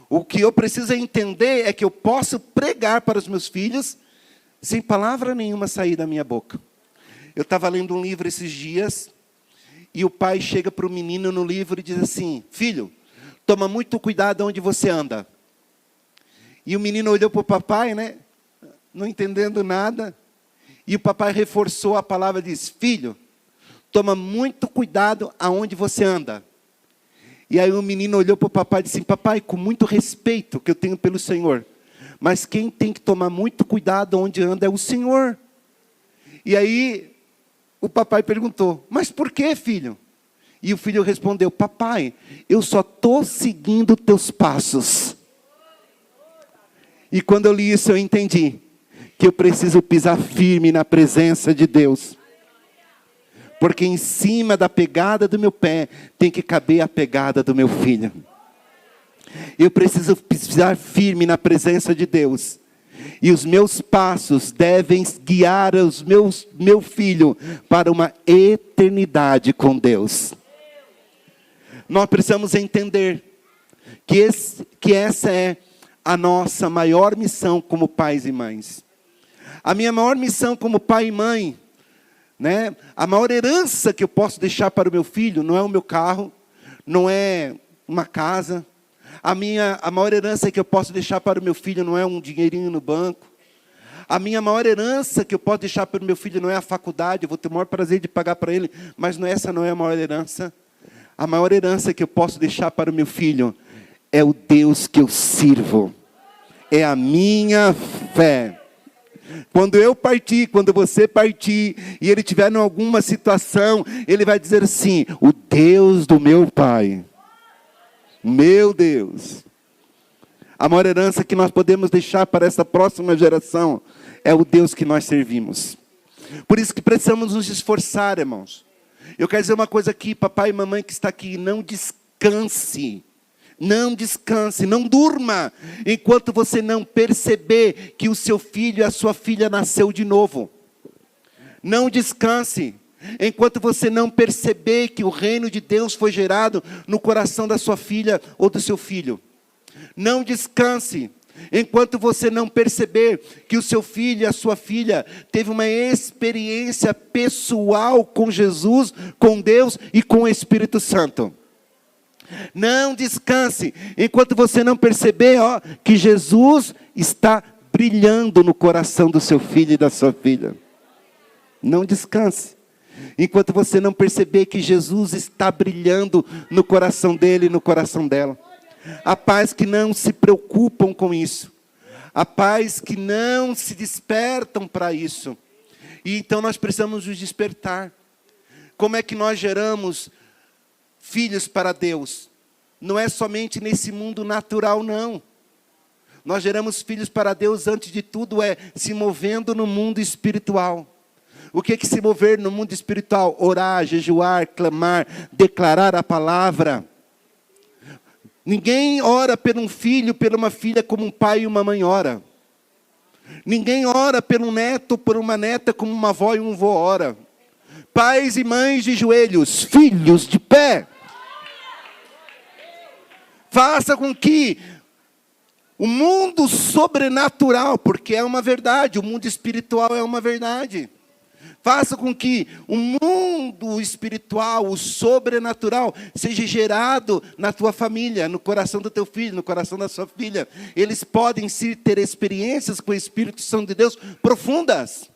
O que eu preciso entender é que eu posso pregar para os meus filhos sem palavra nenhuma sair da minha boca. Eu estava lendo um livro esses dias e o pai chega para o menino no livro e diz assim: filho, toma muito cuidado onde você anda. E o menino olhou para o papai, né? Não entendendo nada. E o papai reforçou a palavra e disse: filho, toma muito cuidado aonde você anda. E aí o menino olhou para o papai e disse assim: papai, com muito respeito que eu tenho pelo Senhor, mas quem tem que tomar muito cuidado onde anda é o Senhor. E aí o papai perguntou: mas por que, filho? E o filho respondeu: papai, eu só estou seguindo teus passos. E quando eu li isso eu entendi que eu preciso pisar firme na presença de Deus. Porque em cima da pegada do meu pé tem que caber a pegada do meu filho. Eu preciso pisar firme na presença de Deus. E os meus passos devem guiar meu filho para uma eternidade com Deus. Nós precisamos entender que essa é a nossa maior missão como pais e mães. A minha maior missão como pai e mãe, né? A maior herança que eu posso deixar para o meu filho não é o meu carro, não é uma casa. A maior herança que eu posso deixar para o meu filho não é um dinheirinho no banco. A minha maior herança que eu posso deixar para o meu filho não é a faculdade, eu vou ter o maior prazer de pagar para ele, mas essa não é a maior herança. A maior herança que eu posso deixar para o meu filho é o Deus que eu sirvo. É a minha fé. Quando eu partir, quando você partir, e ele estiver em alguma situação, ele vai dizer assim: o Deus do meu pai. Meu Deus. A maior herança que nós podemos deixar para essa próxima geração é o Deus que nós servimos. Por isso que precisamos nos esforçar, irmãos. Eu quero dizer uma coisa aqui, papai e mamãe que está aqui: não descanse. Não descanse, não durma, enquanto você não perceber que o seu filho e a sua filha nasceu de novo. Não descanse, enquanto você não perceber que o reino de Deus foi gerado no coração da sua filha ou do seu filho. Não descanse, enquanto você não perceber que o seu filho e a sua filha teve uma experiência pessoal com Jesus, com Deus e com o Espírito Santo. Não descanse, enquanto você não perceber que Jesus está brilhando no coração do seu filho e da sua filha. Não descanse, enquanto você não perceber que Jesus está brilhando no coração dele e no coração dela. Há pais que não se preocupam com isso. Há pais que não se despertam para isso. E então nós precisamos nos despertar. Como é que nós geramos filhos para Deus? Não é somente nesse mundo natural, não. Nós geramos filhos para Deus, antes de tudo, se movendo no mundo espiritual. O que é se mover no mundo espiritual? Orar, jejuar, clamar, declarar a palavra. Ninguém ora por um filho, por uma filha, como um pai e uma mãe ora. Ninguém ora por um neto, por uma neta, como uma avó e um avô ora. Pais e mães de joelhos, filhos de pé. Faça com que o mundo sobrenatural, porque é uma verdade, o mundo espiritual é uma verdade. Faça com que o mundo espiritual, o sobrenatural, seja gerado na tua família, no coração do teu filho, no coração da sua filha. Eles podem sim ter experiências com o Espírito Santo de Deus profundas.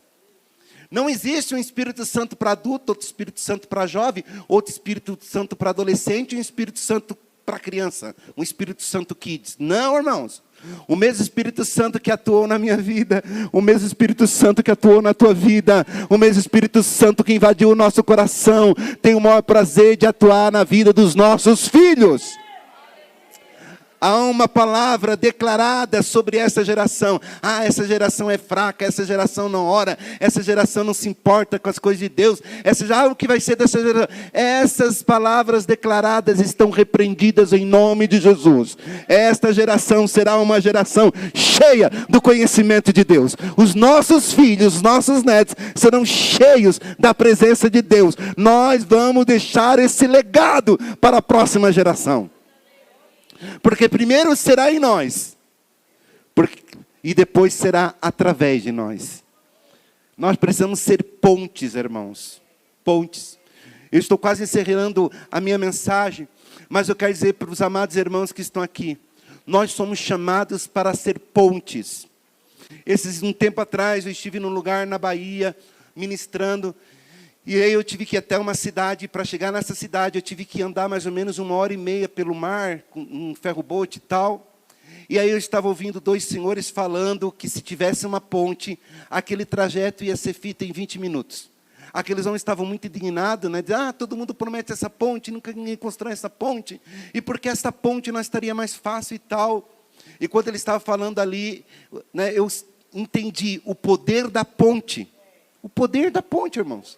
Não existe um Espírito Santo para adulto, outro Espírito Santo para jovem, outro Espírito Santo para adolescente, um Espírito Santo para criança, um Espírito Santo Kids. Não, irmãos. O mesmo Espírito Santo que atuou na minha vida, o mesmo Espírito Santo que atuou na tua vida, o mesmo Espírito Santo que invadiu o nosso coração, tem o maior prazer de atuar na vida dos nossos filhos. Há uma palavra declarada sobre essa geração. Ah, essa geração é fraca, essa geração não ora, essa geração não se importa com as coisas de Deus. O que vai ser dessa geração? Essas palavras declaradas estão repreendidas em nome de Jesus. Esta geração será uma geração cheia do conhecimento de Deus. Os nossos filhos, os nossos netos serão cheios da presença de Deus. Nós vamos deixar esse legado para a próxima geração. Porque primeiro será em nós, e depois será através de nós. Nós precisamos ser pontes, irmãos. Pontes. Eu estou quase encerrando a minha mensagem, mas eu quero dizer para os amados irmãos que estão aqui, nós somos chamados para ser pontes. Um tempo atrás eu estive num lugar na Bahia, ministrando, e aí eu tive que ir até uma cidade. Para chegar nessa cidade eu tive que andar mais ou menos 1h30 pelo mar, com um ferro-bote e tal. E aí eu estava ouvindo 2 senhores falando que se tivesse uma ponte, aquele trajeto ia ser feito em 20 minutos. Aqueles homens estavam muito indignados, né? Todo mundo promete essa ponte, nunca ninguém constrói essa ponte. E porque essa ponte não estaria mais fácil e tal. E quando ele estava falando ali, né, eu entendi o poder da ponte. O poder da ponte, irmãos.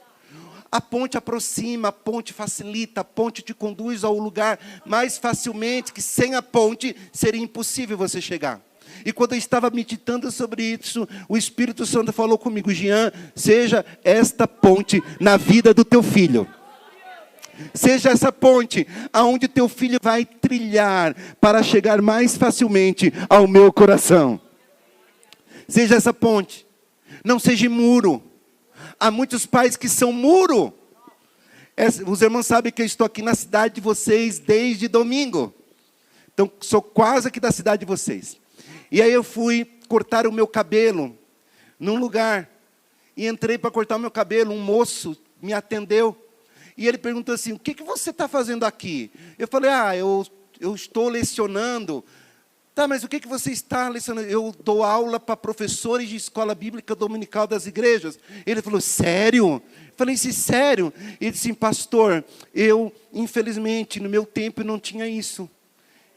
A ponte aproxima, a ponte facilita, a ponte te conduz ao lugar mais facilmente, que sem a ponte seria impossível você chegar. E quando eu estava meditando sobre isso, o Espírito Santo falou comigo: Jean, seja esta ponte na vida do teu filho. Seja essa ponte aonde teu filho vai trilhar para chegar mais facilmente ao meu coração. Seja essa ponte. Não seja muro. Há muitos pais que são muro. Os irmãos sabem que eu estou aqui na cidade de vocês desde domingo. Então, sou quase aqui da cidade de vocês. E aí eu fui cortar o meu cabelo num lugar. E entrei para cortar o meu cabelo. Um moço me atendeu. E ele perguntou assim: o que você está fazendo aqui? Eu falei: eu estou lecionando. Tá, mas o que você está lecionando? Eu dou aula para professores de escola bíblica dominical das igrejas. Ele falou: sério? Eu falei: sim, sério? Ele disse: pastor, eu, infelizmente, no meu tempo não tinha isso.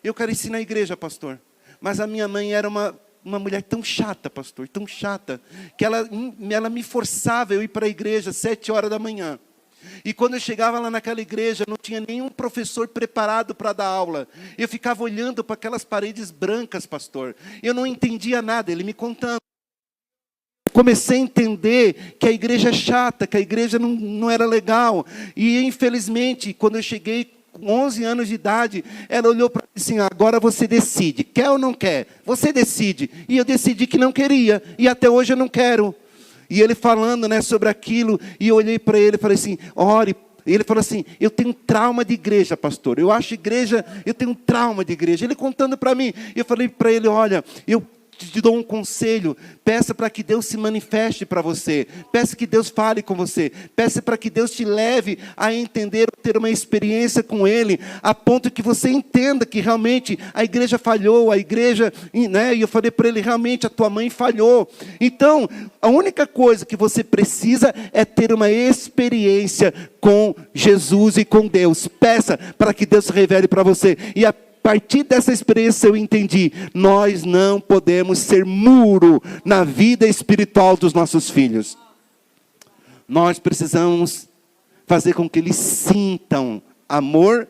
Eu cresci na igreja, pastor. Mas a minha mãe era uma mulher tão chata, pastor, tão chata, que ela me forçava a eu ir para a igreja às 7h da manhã. E quando eu chegava lá naquela igreja, não tinha nenhum professor preparado para dar aula. Eu ficava olhando para aquelas paredes brancas, pastor. Eu não entendia nada, ele me contando. Comecei a entender que a igreja é chata, que a igreja não era legal. E, infelizmente, quando eu cheguei com 11 anos de idade, ela olhou para mim assim: agora você decide, quer ou não quer? Você decide. E eu decidi que não queria, e até hoje eu não quero. E ele falando, né, sobre aquilo, e eu olhei para ele e falei assim: ore. E ele falou assim: eu tenho trauma de igreja, pastor. Eu acho igreja, eu tenho trauma de igreja. Ele contando para mim. Eu falei para ele: olha, eu te dou um conselho, peça para que Deus se manifeste para você, peça que Deus fale com você, peça para que Deus te leve a entender, ter uma experiência com Ele, a ponto que você entenda que realmente a igreja falhou, a igreja, né? E eu falei para ele: realmente a tua mãe falhou. Então, a única coisa que você precisa é ter uma experiência com Jesus e com Deus. Peça para que Deus se revele para você. E a partir dessa experiência eu entendi: nós não podemos ser muro na vida espiritual dos nossos filhos. Nós precisamos fazer com que eles sintam amor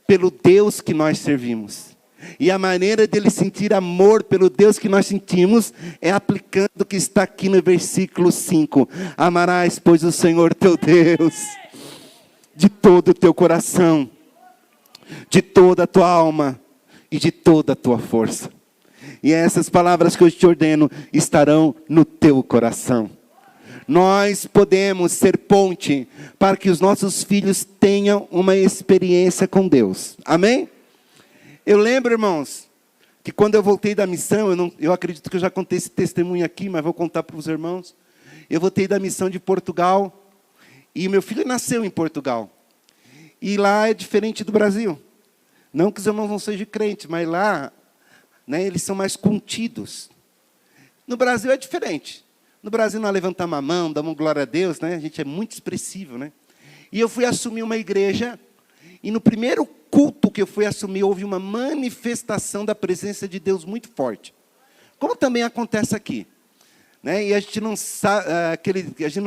pelo Deus que nós servimos. E a maneira dele sentir amor pelo Deus que nós sentimos é aplicando o que está aqui no versículo 5. Amarás, pois, o Senhor teu Deus de todo o teu coração, de toda a tua alma e de toda a tua força. E essas palavras que eu te ordeno estarão no teu coração. Nós podemos ser ponte para que os nossos filhos tenham uma experiência com Deus. Amém? Eu lembro, irmãos, que quando eu voltei da missão, eu acredito que eu já contei esse testemunho aqui, mas vou contar para os irmãos. Eu voltei da missão de Portugal, e meu filho nasceu em Portugal. E lá é diferente do Brasil. Não que os irmãos não sejam crentes, mas lá, né, eles são mais contidos. No Brasil é diferente. No Brasil nós levantamos a mão, damos glória a Deus, né? A gente é muito expressivo, né? E eu fui assumir uma igreja E no primeiro culto que eu fui assumir, houve uma manifestação da presença de Deus muito forte. Como também acontece aqui. Né? E a gente não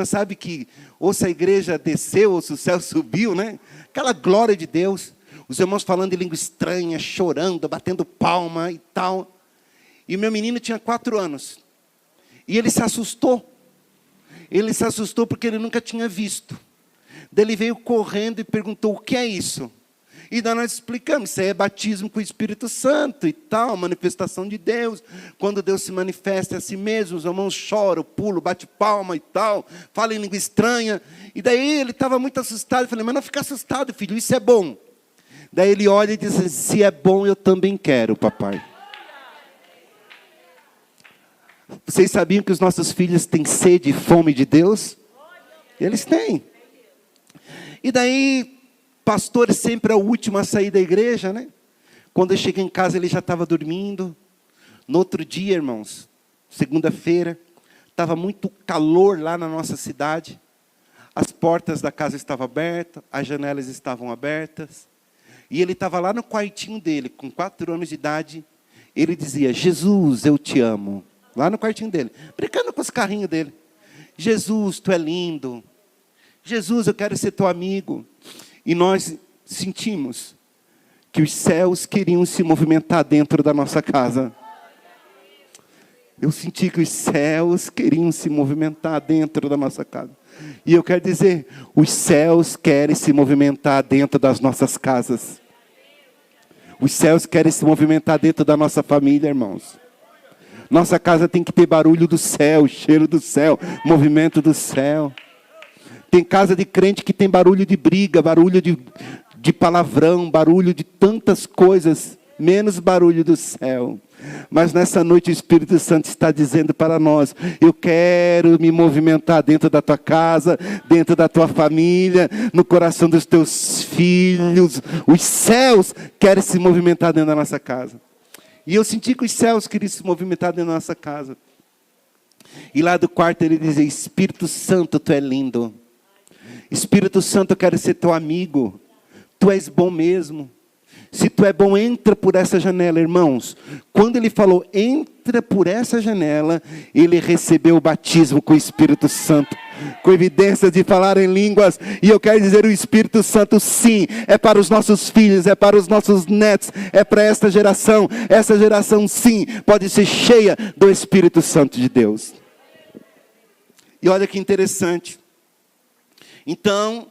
sabe que ou se a igreja desceu ou se o céu subiu, né? Aquela glória de Deus. Os irmãos falando em língua estranha, chorando, batendo palma e tal. E o meu menino tinha 4 anos. E ele se assustou. Ele se assustou porque ele nunca tinha visto. Daí ele veio correndo e perguntou: o que é isso? E daí nós explicamos: isso aí é batismo com o Espírito Santo e tal, manifestação de Deus. Quando Deus se manifesta a si mesmo, os irmãos choram, pulam, bate palma e tal, falam em língua estranha. E daí ele estava muito assustado. Eu falei: mas não fica assustado, filho, isso é bom. Daí ele olha e diz: se é bom, eu também quero, papai. Vocês sabiam que os nossos filhos têm sede e fome de Deus? Eles têm. E daí, pastor sempre é o último a sair da igreja, né? Quando eu cheguei em casa, ele já estava dormindo. No outro dia, irmãos, segunda-feira, estava muito calor lá na nossa cidade. As portas da casa estavam abertas, as janelas estavam abertas. E ele estava lá no quartinho dele, com 4 anos de idade. Ele dizia: Jesus, eu te amo. Lá no quartinho dele, brincando com os carrinhos dele. Jesus, tu é lindo. Jesus, eu quero ser teu amigo. E nós sentimos que os céus queriam se movimentar dentro da nossa casa. Eu senti que os céus queriam se movimentar dentro da nossa casa. E eu quero dizer, os céus querem se movimentar dentro das nossas casas. Os céus querem se movimentar dentro da nossa família, irmãos. Nossa casa tem que ter barulho do céu, cheiro do céu, movimento do céu. Tem casa de crente que tem barulho de briga, barulho de palavrão, barulho de tantas coisas, menos barulho do céu. Mas nessa noite o Espírito Santo está dizendo para nós: eu quero me movimentar dentro da tua casa, dentro da tua família, no coração dos teus filhos. Os céus querem se movimentar dentro da nossa casa. E eu senti que os céus queriam se movimentar dentro da nossa casa. E lá do quarto ele dizia: Espírito Santo, tu é lindo. Espírito Santo, eu quero ser teu amigo. Tu és bom mesmo. Se tu é bom, entra por essa janela, irmãos. Quando ele falou, entra por essa janela, ele recebeu o batismo com o Espírito Santo, com evidências de falar em línguas. E eu quero dizer, o Espírito Santo, sim, é para os nossos filhos, é para os nossos netos, é para esta geração. Essa geração, sim, pode ser cheia do Espírito Santo de Deus. E olha que interessante. Então,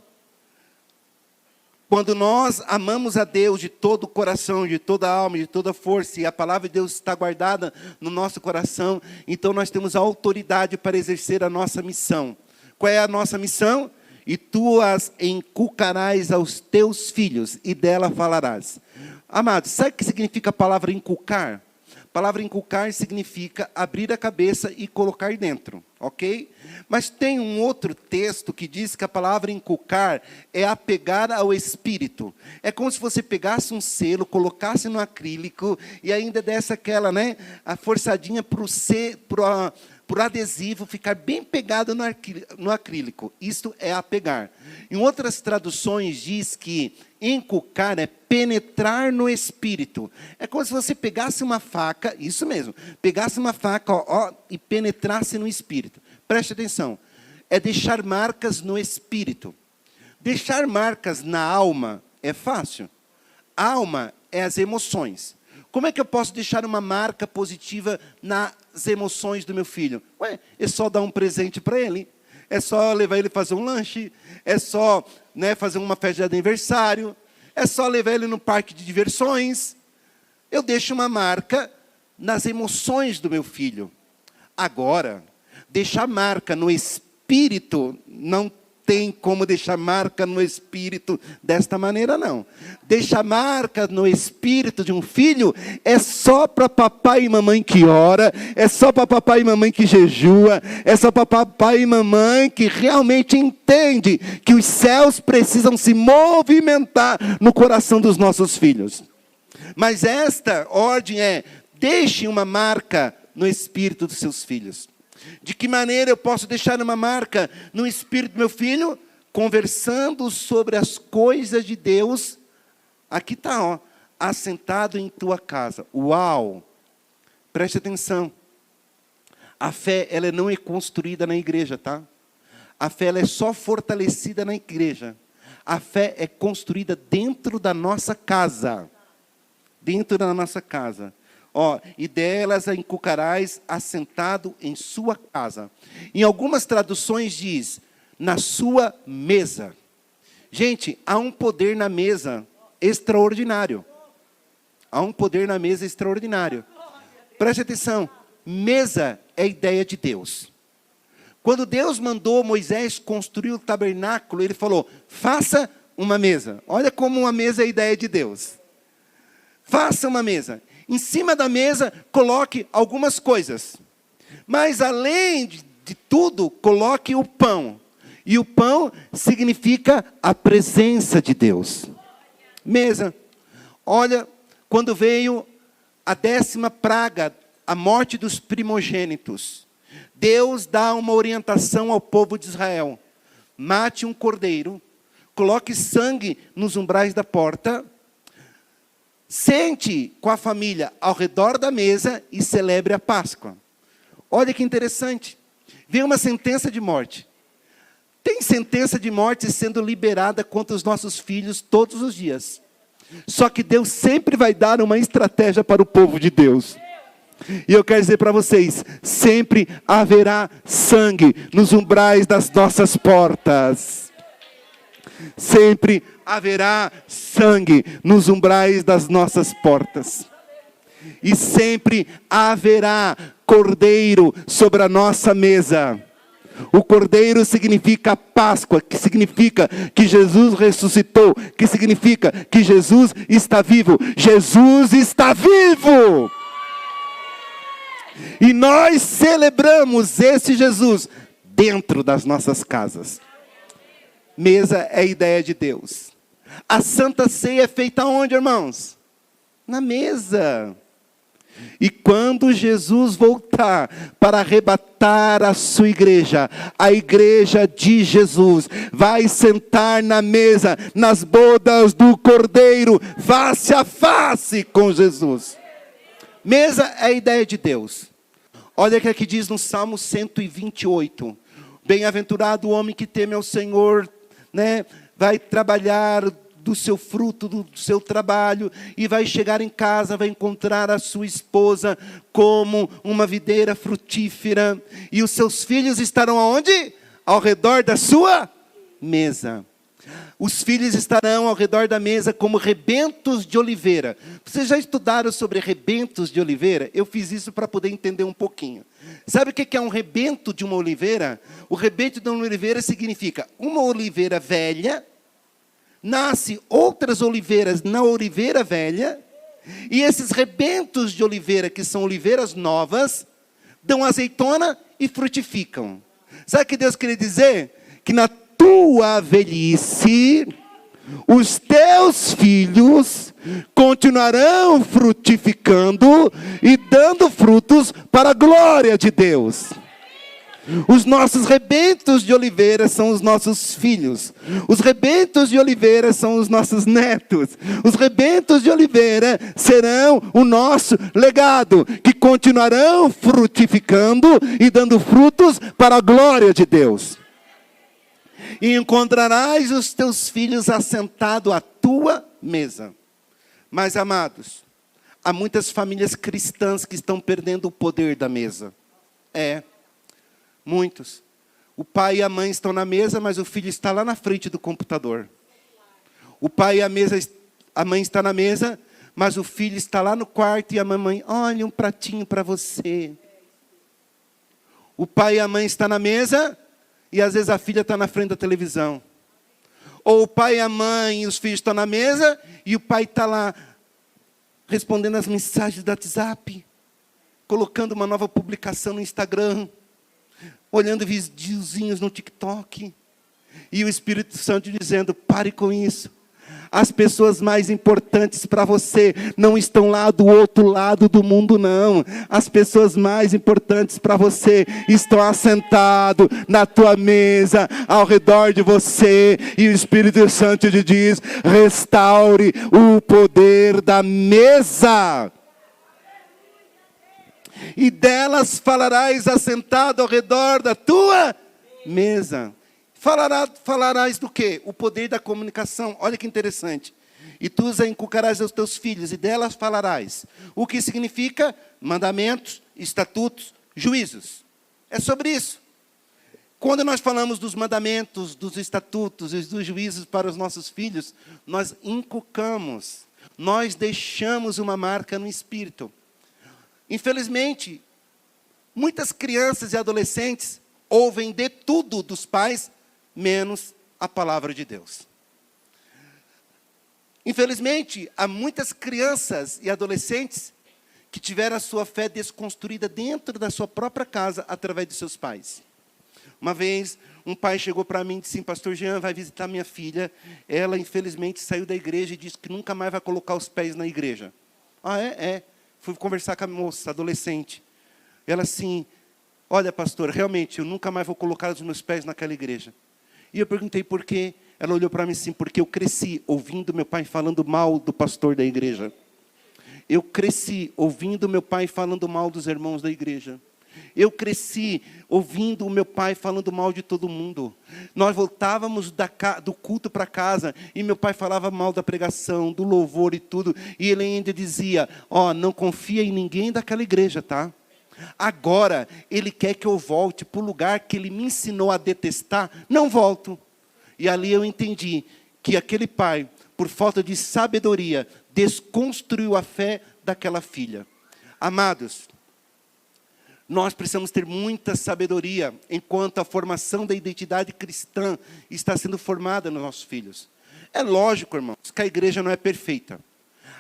quando nós amamos a Deus de todo o coração, de toda a alma, de toda a força, e a palavra de Deus está guardada no nosso coração, então nós temos a autoridade para exercer a nossa missão. Qual é a nossa missão? E tu as inculcarás aos teus filhos, e dela falarás. Amados, sabe o que significa a palavra inculcar? A palavra inculcar significa abrir a cabeça e colocar dentro, ok? Mas tem um outro texto que diz que a palavra inculcar é apegar ao espírito. É como se você pegasse um selo, colocasse no acrílico e ainda desse aquela, né, a forçadinha para o adesivo ficar bem pegado no acrílico. Isto é apegar. Em outras traduções diz que inculcar é penetrar no espírito. É como se você pegasse uma faca, isso mesmo, pegasse uma faca e penetrasse no espírito. Preste atenção, é deixar marcas no espírito. Deixar marcas na alma é fácil. A alma é as emoções. Como é que eu posso deixar uma marca positiva nas emoções do meu filho? É só dar um presente para ele. É só levar ele fazer um lanche. É só, né, fazer uma festa de aniversário. É só levar ele no parque de diversões. Eu deixo uma marca nas emoções do meu filho. Agora, deixar marca no espírito, não tem como deixar marca no espírito desta maneira, não. Deixar marca no espírito de um filho é só para papai e mamãe que ora, é só para papai e mamãe que jejua, é só para papai e mamãe que realmente entende que os céus precisam se movimentar no coração dos nossos filhos. Mas esta ordem é: deixe uma marca no espírito dos seus filhos. De que maneira eu posso deixar uma marca no espírito do meu filho? Conversando sobre as coisas de Deus Aqui está, ó, assentado em tua casa. Uau! Preste atenção. A fé, ela não é construída na igreja, tá? A fé, ela é só fortalecida na igreja. A fé é construída dentro da nossa casa. Dentro da nossa casa. Ó, e delas encucarás assentado em sua casa. Em algumas traduções diz, na sua mesa. Gente, há um poder na mesa extraordinário. Há um poder na mesa extraordinário. Preste atenção, mesa é a ideia de Deus. Quando Deus mandou Moisés construir o tabernáculo, ele falou, faça uma mesa. Olha como uma mesa é a ideia de Deus. Faça uma mesa. Em cima da mesa, coloque algumas coisas. Mas além de tudo, coloque o pão. E o pão significa a presença de Deus. Mesa. Olha, quando veio a 10ª praga, a morte dos primogênitos, Deus dá uma orientação ao povo de Israel. Mate um cordeiro, coloque sangue nos umbrais da porta, sente com a família ao redor da mesa e celebre a Páscoa. Olha que interessante. Vem uma sentença de morte. Tem sentença de morte sendo liberada contra os nossos filhos todos os dias. Só que Deus sempre vai dar uma estratégia para o povo de Deus. E eu quero dizer para vocês, sempre haverá sangue nos umbrais das nossas portas. Sempre haverá sangue nos umbrais das nossas portas. E sempre haverá cordeiro sobre a nossa mesa. O cordeiro significa Páscoa, que significa que Jesus ressuscitou, que significa que Jesus está vivo. Jesus está vivo! E nós celebramos esse Jesus dentro das nossas casas. Mesa é a ideia de Deus. A Santa Ceia é feita onde, irmãos? Na mesa. E quando Jesus voltar para arrebatar a sua igreja, a igreja de Jesus vai sentar na mesa, nas bodas do Cordeiro, face a face com Jesus. Mesa é a ideia de Deus. Olha o que aqui diz no Salmo 128. Bem-aventurado o homem que teme ao Senhor, né? Vai trabalhar do seu fruto, do seu trabalho, e vai chegar em casa, vai encontrar a sua esposa como uma videira frutífera, e os seus filhos estarão aonde? Ao redor da sua mesa. Os filhos estarão ao redor da mesa como rebentos de oliveira. Vocês já estudaram sobre rebentos de oliveira? Eu fiz isso para poder entender um pouquinho. Sabe o que é um rebento de uma oliveira? O rebento de uma oliveira significa uma oliveira velha, nasce outras oliveiras na oliveira velha, e esses rebentos de oliveira, que são oliveiras novas, dão azeitona e frutificam. Sabe o que Deus queria dizer? Que na tua velhice, os teus filhos continuarão frutificando e dando frutos para a glória de Deus. Os nossos rebentos de oliveira são os nossos filhos. Os rebentos de oliveira são os nossos netos. Os rebentos de oliveira serão o nosso legado, que continuarão frutificando e dando frutos para a glória de Deus. E encontrarás os teus filhos assentados à tua mesa. Mas, amados, há muitas famílias cristãs que estão perdendo o poder da mesa. Muitos. O pai e a mãe estão na mesa, mas o filho está lá na frente do computador. O pai e a mãe está na mesa, mas o filho está lá no quarto e a mamãe, olha um pratinho para você. O pai e a mãe estão na mesa e às vezes a filha está na frente da televisão. Ou o pai e a mãe e os filhos estão na mesa e o pai está lá respondendo as mensagens do WhatsApp, colocando uma nova publicação no Instagram, olhando videozinhos no TikTok, e o Espírito Santo dizendo, pare com isso. As pessoas mais importantes para você não estão lá do outro lado do mundo, não. As pessoas mais importantes para você estão assentadas na tua mesa, ao redor de você. E o Espírito Santo te diz: restaure o poder da mesa. E delas falarás assentado ao redor da tua mesa. Falarás do quê? O poder da comunicação. Olha que interessante. E tu as inculcarás aos teus filhos, e delas falarás. O que significa? Mandamentos, estatutos, juízos. É sobre isso. Quando nós falamos dos mandamentos, dos estatutos e dos juízos para os nossos filhos, nós inculcamos, nós deixamos uma marca no espírito. Infelizmente, muitas crianças e adolescentes ouvem de tudo dos pais, menos a palavra de Deus. Infelizmente, há muitas crianças e adolescentes que tiveram a sua fé desconstruída dentro da sua própria casa, através de seus pais. Uma vez, um pai chegou para mim e disse assim: pastor Jean, vai visitar minha filha. Ela, infelizmente, saiu da igreja e disse que nunca mais vai colocar os pés na igreja. Ah, é? Fui conversar com a moça, adolescente. Ela assim: olha, pastor, realmente, eu nunca mais vou colocar os meus pés naquela igreja. E eu perguntei por quê. Ela olhou para mim assim: porque eu cresci ouvindo meu pai falando mal do pastor da igreja. Eu cresci ouvindo meu pai falando mal dos irmãos da igreja. Eu cresci ouvindo o meu pai falando mal de todo mundo. Nós voltávamos do culto para casa e meu pai falava mal da pregação, do louvor e tudo. E ele ainda dizia: não confia em ninguém daquela igreja, tá? Agora, ele quer que eu volte para o lugar que ele me ensinou a detestar. Não volto. E ali eu entendi que aquele pai, por falta de sabedoria, desconstruiu a fé daquela filha. Amados, nós precisamos ter muita sabedoria enquanto a formação da identidade cristã está sendo formada nos nossos filhos. É lógico, irmãos, que a igreja não é perfeita.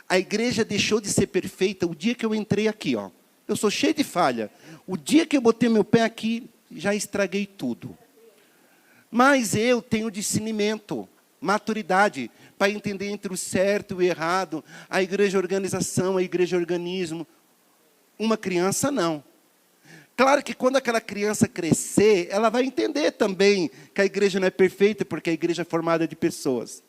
A igreja deixou de ser perfeita o dia que eu entrei aqui, ó. Eu sou cheio de falha. O dia que eu botei meu pé aqui, já estraguei tudo. Mas eu tenho discernimento, maturidade, para entender entre o certo e o errado. A igreja é organização, a igreja é organismo. Uma criança não. Claro que quando aquela criança crescer, ela vai entender também que a igreja não é perfeita, porque a igreja é formada de pessoas.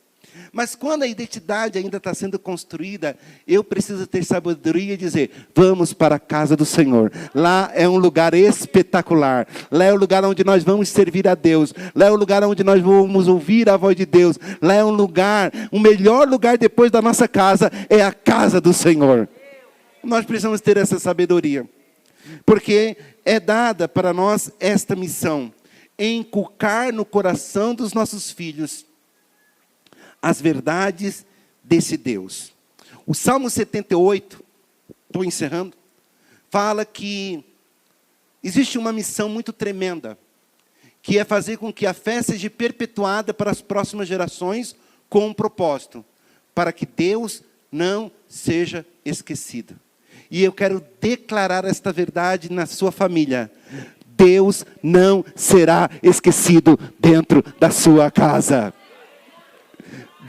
Mas quando a identidade ainda está sendo construída, eu preciso ter sabedoria e dizer: vamos para a casa do Senhor. Lá é um lugar espetacular. Lá é o lugar onde nós vamos servir a Deus. Lá é o lugar onde nós vamos ouvir a voz de Deus. Lá é um lugar, o melhor lugar depois da nossa casa é a casa do Senhor. Nós precisamos ter essa sabedoria. Porque é dada para nós esta missão: inculcar no coração dos nossos filhos as verdades desse Deus. O Salmo 78, estou encerrando, fala que existe uma missão muito tremenda, que é fazer com que a fé seja perpetuada para as próximas gerações, com um propósito: para que Deus não seja esquecido. E eu quero declarar esta verdade na sua família: Deus não será esquecido dentro da sua casa.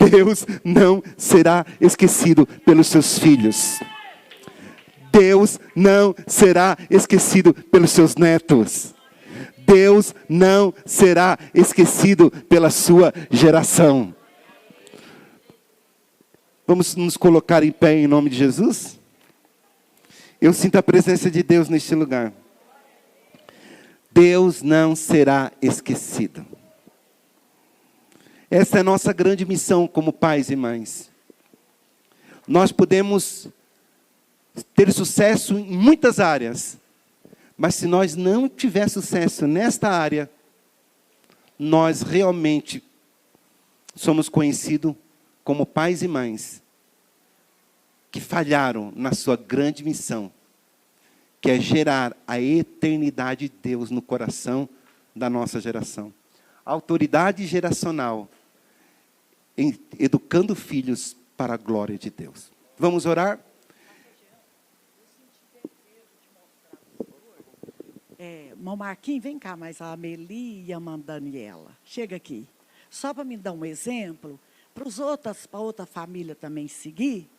Deus não será esquecido pelos seus filhos. Deus não será esquecido pelos seus netos. Deus não será esquecido pela sua geração. Vamos nos colocar em pé em nome de Jesus? Eu sinto a presença de Deus neste lugar. Deus não será esquecido. Essa é a nossa grande missão como pais e mães. Nós podemos ter sucesso em muitas áreas, mas se nós não tiver sucesso nesta área, nós realmente somos conhecidos como pais e mães que falharam na sua grande missão, que é gerar a eternidade de Deus no coração da nossa geração. A autoridade geracional, educando filhos para a glória de Deus. Vamos orar? Irmão Marquinhos, vem cá, mas a Ameli e a Daniela, chega aqui. Só para me dar um exemplo, para outra família também seguir,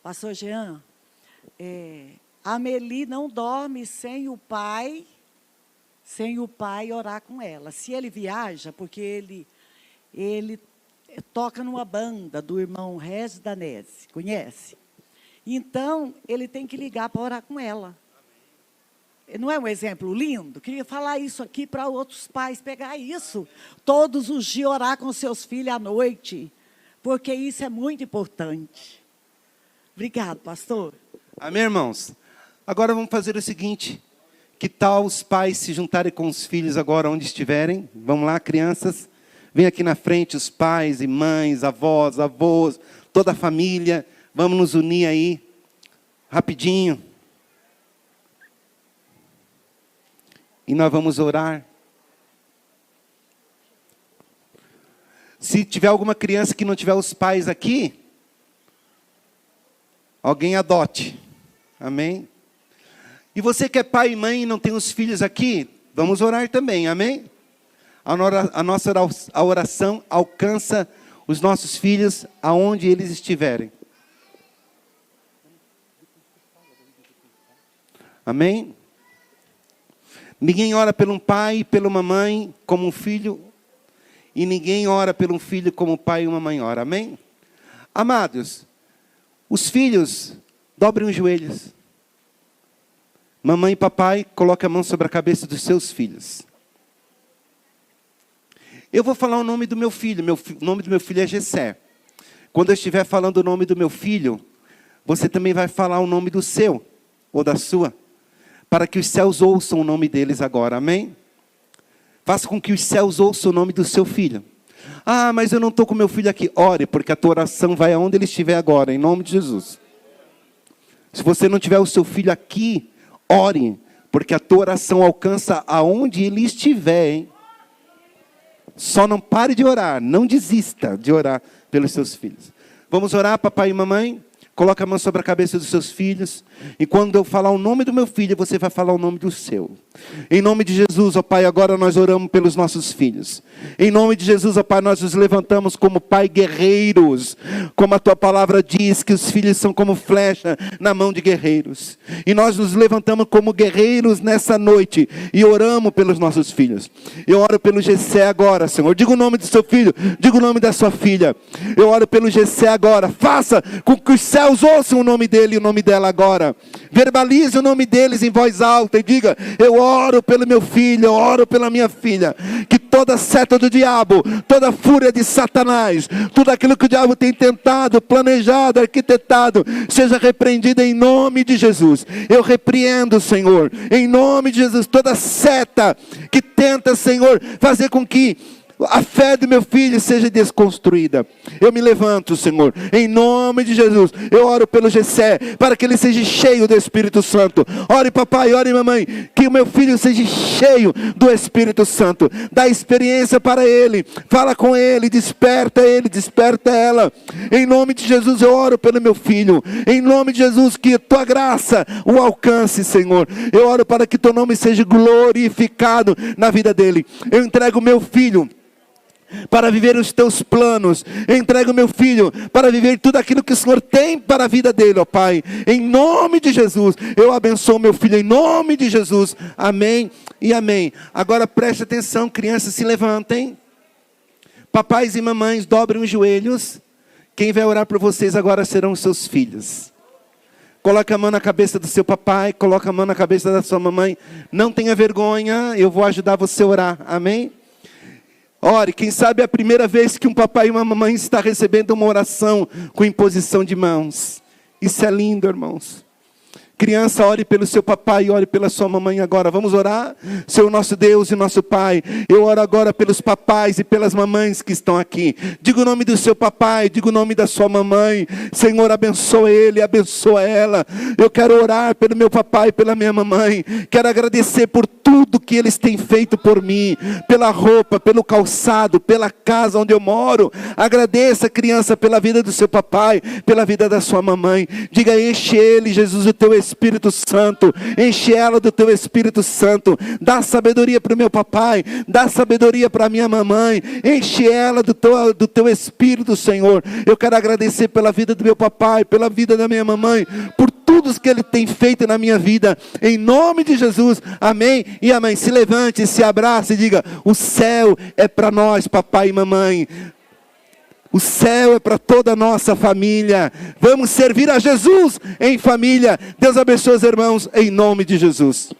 pastor Jean, a Meli não dorme sem o pai orar com ela. Se ele viaja, porque ele toca numa banda do irmão Regis Danese, conhece? Então, ele tem que ligar para orar com ela. Não é um exemplo lindo? Queria falar isso aqui para outros pais, pegar isso. Todos os dias orar com seus filhos à noite, porque isso é muito importante. Obrigado, pastor. Amém, irmãos? Agora vamos fazer o seguinte. Que tal os pais se juntarem com os filhos agora onde estiverem? Vamos lá, crianças. Vem aqui na frente os pais e mães, avós, avós, toda a família. Vamos nos unir aí, rapidinho. E nós vamos orar. Se tiver alguma criança que não tiver os pais aqui, alguém adote. Amém? E você que é pai e mãe e não tem os filhos aqui, vamos orar também, amém? A oração alcança os nossos filhos aonde eles estiverem. Amém? Ninguém ora pelo pai e pela mamãe como um filho, e ninguém ora pelo filho como o pai e uma mãe ora, amém? Amados, os filhos dobrem os joelhos. Mamãe e papai, coloquem a mão sobre a cabeça dos seus filhos. Eu vou falar o nome do meu filho. O nome do meu filho é Gessé. Quando eu estiver falando o nome do meu filho, você também vai falar o nome do seu, ou da sua, para que os céus ouçam o nome deles agora, amém? Faça com que os céus ouçam o nome do seu filho. Ah, mas eu não estou com meu filho aqui. Ore, porque a tua oração vai aonde ele estiver agora, em nome de Jesus. Se você não tiver o seu filho aqui, ore, porque a tua oração alcança aonde ele estiver, hein? Só não pare de orar, não desista de orar pelos seus filhos. Vamos orar, papai e mamãe? Coloca a mão sobre a cabeça dos seus filhos. E quando eu falar o nome do meu filho, você vai falar o nome do seu. Em nome de Jesus, ó Pai, agora nós oramos pelos nossos filhos. Em nome de Jesus, ó Pai, nós nos levantamos como Pai guerreiros. Como a Tua palavra diz, que os filhos são como flecha na mão de guerreiros. E nós nos levantamos como guerreiros nessa noite. E oramos pelos nossos filhos. Eu oro pelo Gessé agora, Senhor. Diga o nome do seu filho, diga o nome da sua filha. Eu oro pelo Gessé agora. Faça com que os céus ouçam o nome dele e o nome dela agora. Verbalize o nome deles em voz alta e diga: eu oro pelo meu filho, eu oro pela minha filha. Que toda seta do diabo, toda fúria de Satanás, tudo aquilo que o diabo tem tentado, planejado, arquitetado, seja repreendido em nome de Jesus. Eu repreendo, Senhor, em nome de Jesus, toda seta que tenta, Senhor, fazer com que a fé do meu filho seja desconstruída. Eu me levanto, Senhor, em nome de Jesus. Eu oro pelo Gessé, para que ele seja cheio do Espírito Santo. Ore papai, ore mamãe, que o meu filho seja cheio do Espírito Santo. Dá experiência para ele, fala com ele, desperta ela. Em nome de Jesus eu oro pelo meu filho. Em nome de Jesus, que tua graça o alcance, Senhor. Eu oro para que teu nome seja glorificado na vida dele. Eu entrego o meu filho para viver os teus planos. Eu entrego o meu filho para viver tudo aquilo que o Senhor tem para a vida dele, ó Pai. Em nome de Jesus, eu abençoo meu filho, em nome de Jesus. Amém e amém. Agora preste atenção, crianças, se levantem. Papais e mamães, dobrem os joelhos. Quem vai orar por vocês agora serão os seus filhos. Coloca a mão na cabeça do seu papai, coloca a mão na cabeça da sua mamãe. Não tenha vergonha, eu vou ajudar você a orar. Amém? Ore, quem sabe é a primeira vez que um papai e uma mamãe está recebendo uma oração com imposição de mãos. Isso é lindo, irmãos. Criança, ore pelo seu papai e ore pela sua mamãe agora. Vamos orar? Senhor nosso Deus e nosso Pai, eu oro agora pelos papais e pelas mamães que estão aqui. Diga o nome do seu papai, diga o nome da sua mamãe. Senhor, abençoa ele, abençoa ela. Eu quero orar pelo meu papai e pela minha mamãe. Quero agradecer por tudo que eles têm feito por mim. Pela roupa, pelo calçado, pela casa onde eu moro. Agradeça, criança, pela vida do seu papai, pela vida da sua mamãe. Diga: enche ele, Jesus, o teu Espírito Espírito Santo, enche ela do teu Espírito Santo, dá sabedoria para o meu papai, dá sabedoria para a minha mamãe, enche ela do teu Espírito, Senhor. Eu quero agradecer pela vida do meu papai, pela vida da minha mamãe, por tudo que Ele tem feito na minha vida, em nome de Jesus, amém e amém. Se levante, se abrace e diga: o céu é para nós, papai e mamãe. O céu é para toda a nossa família. Vamos servir a Jesus em família. Deus abençoe os irmãos, em nome de Jesus.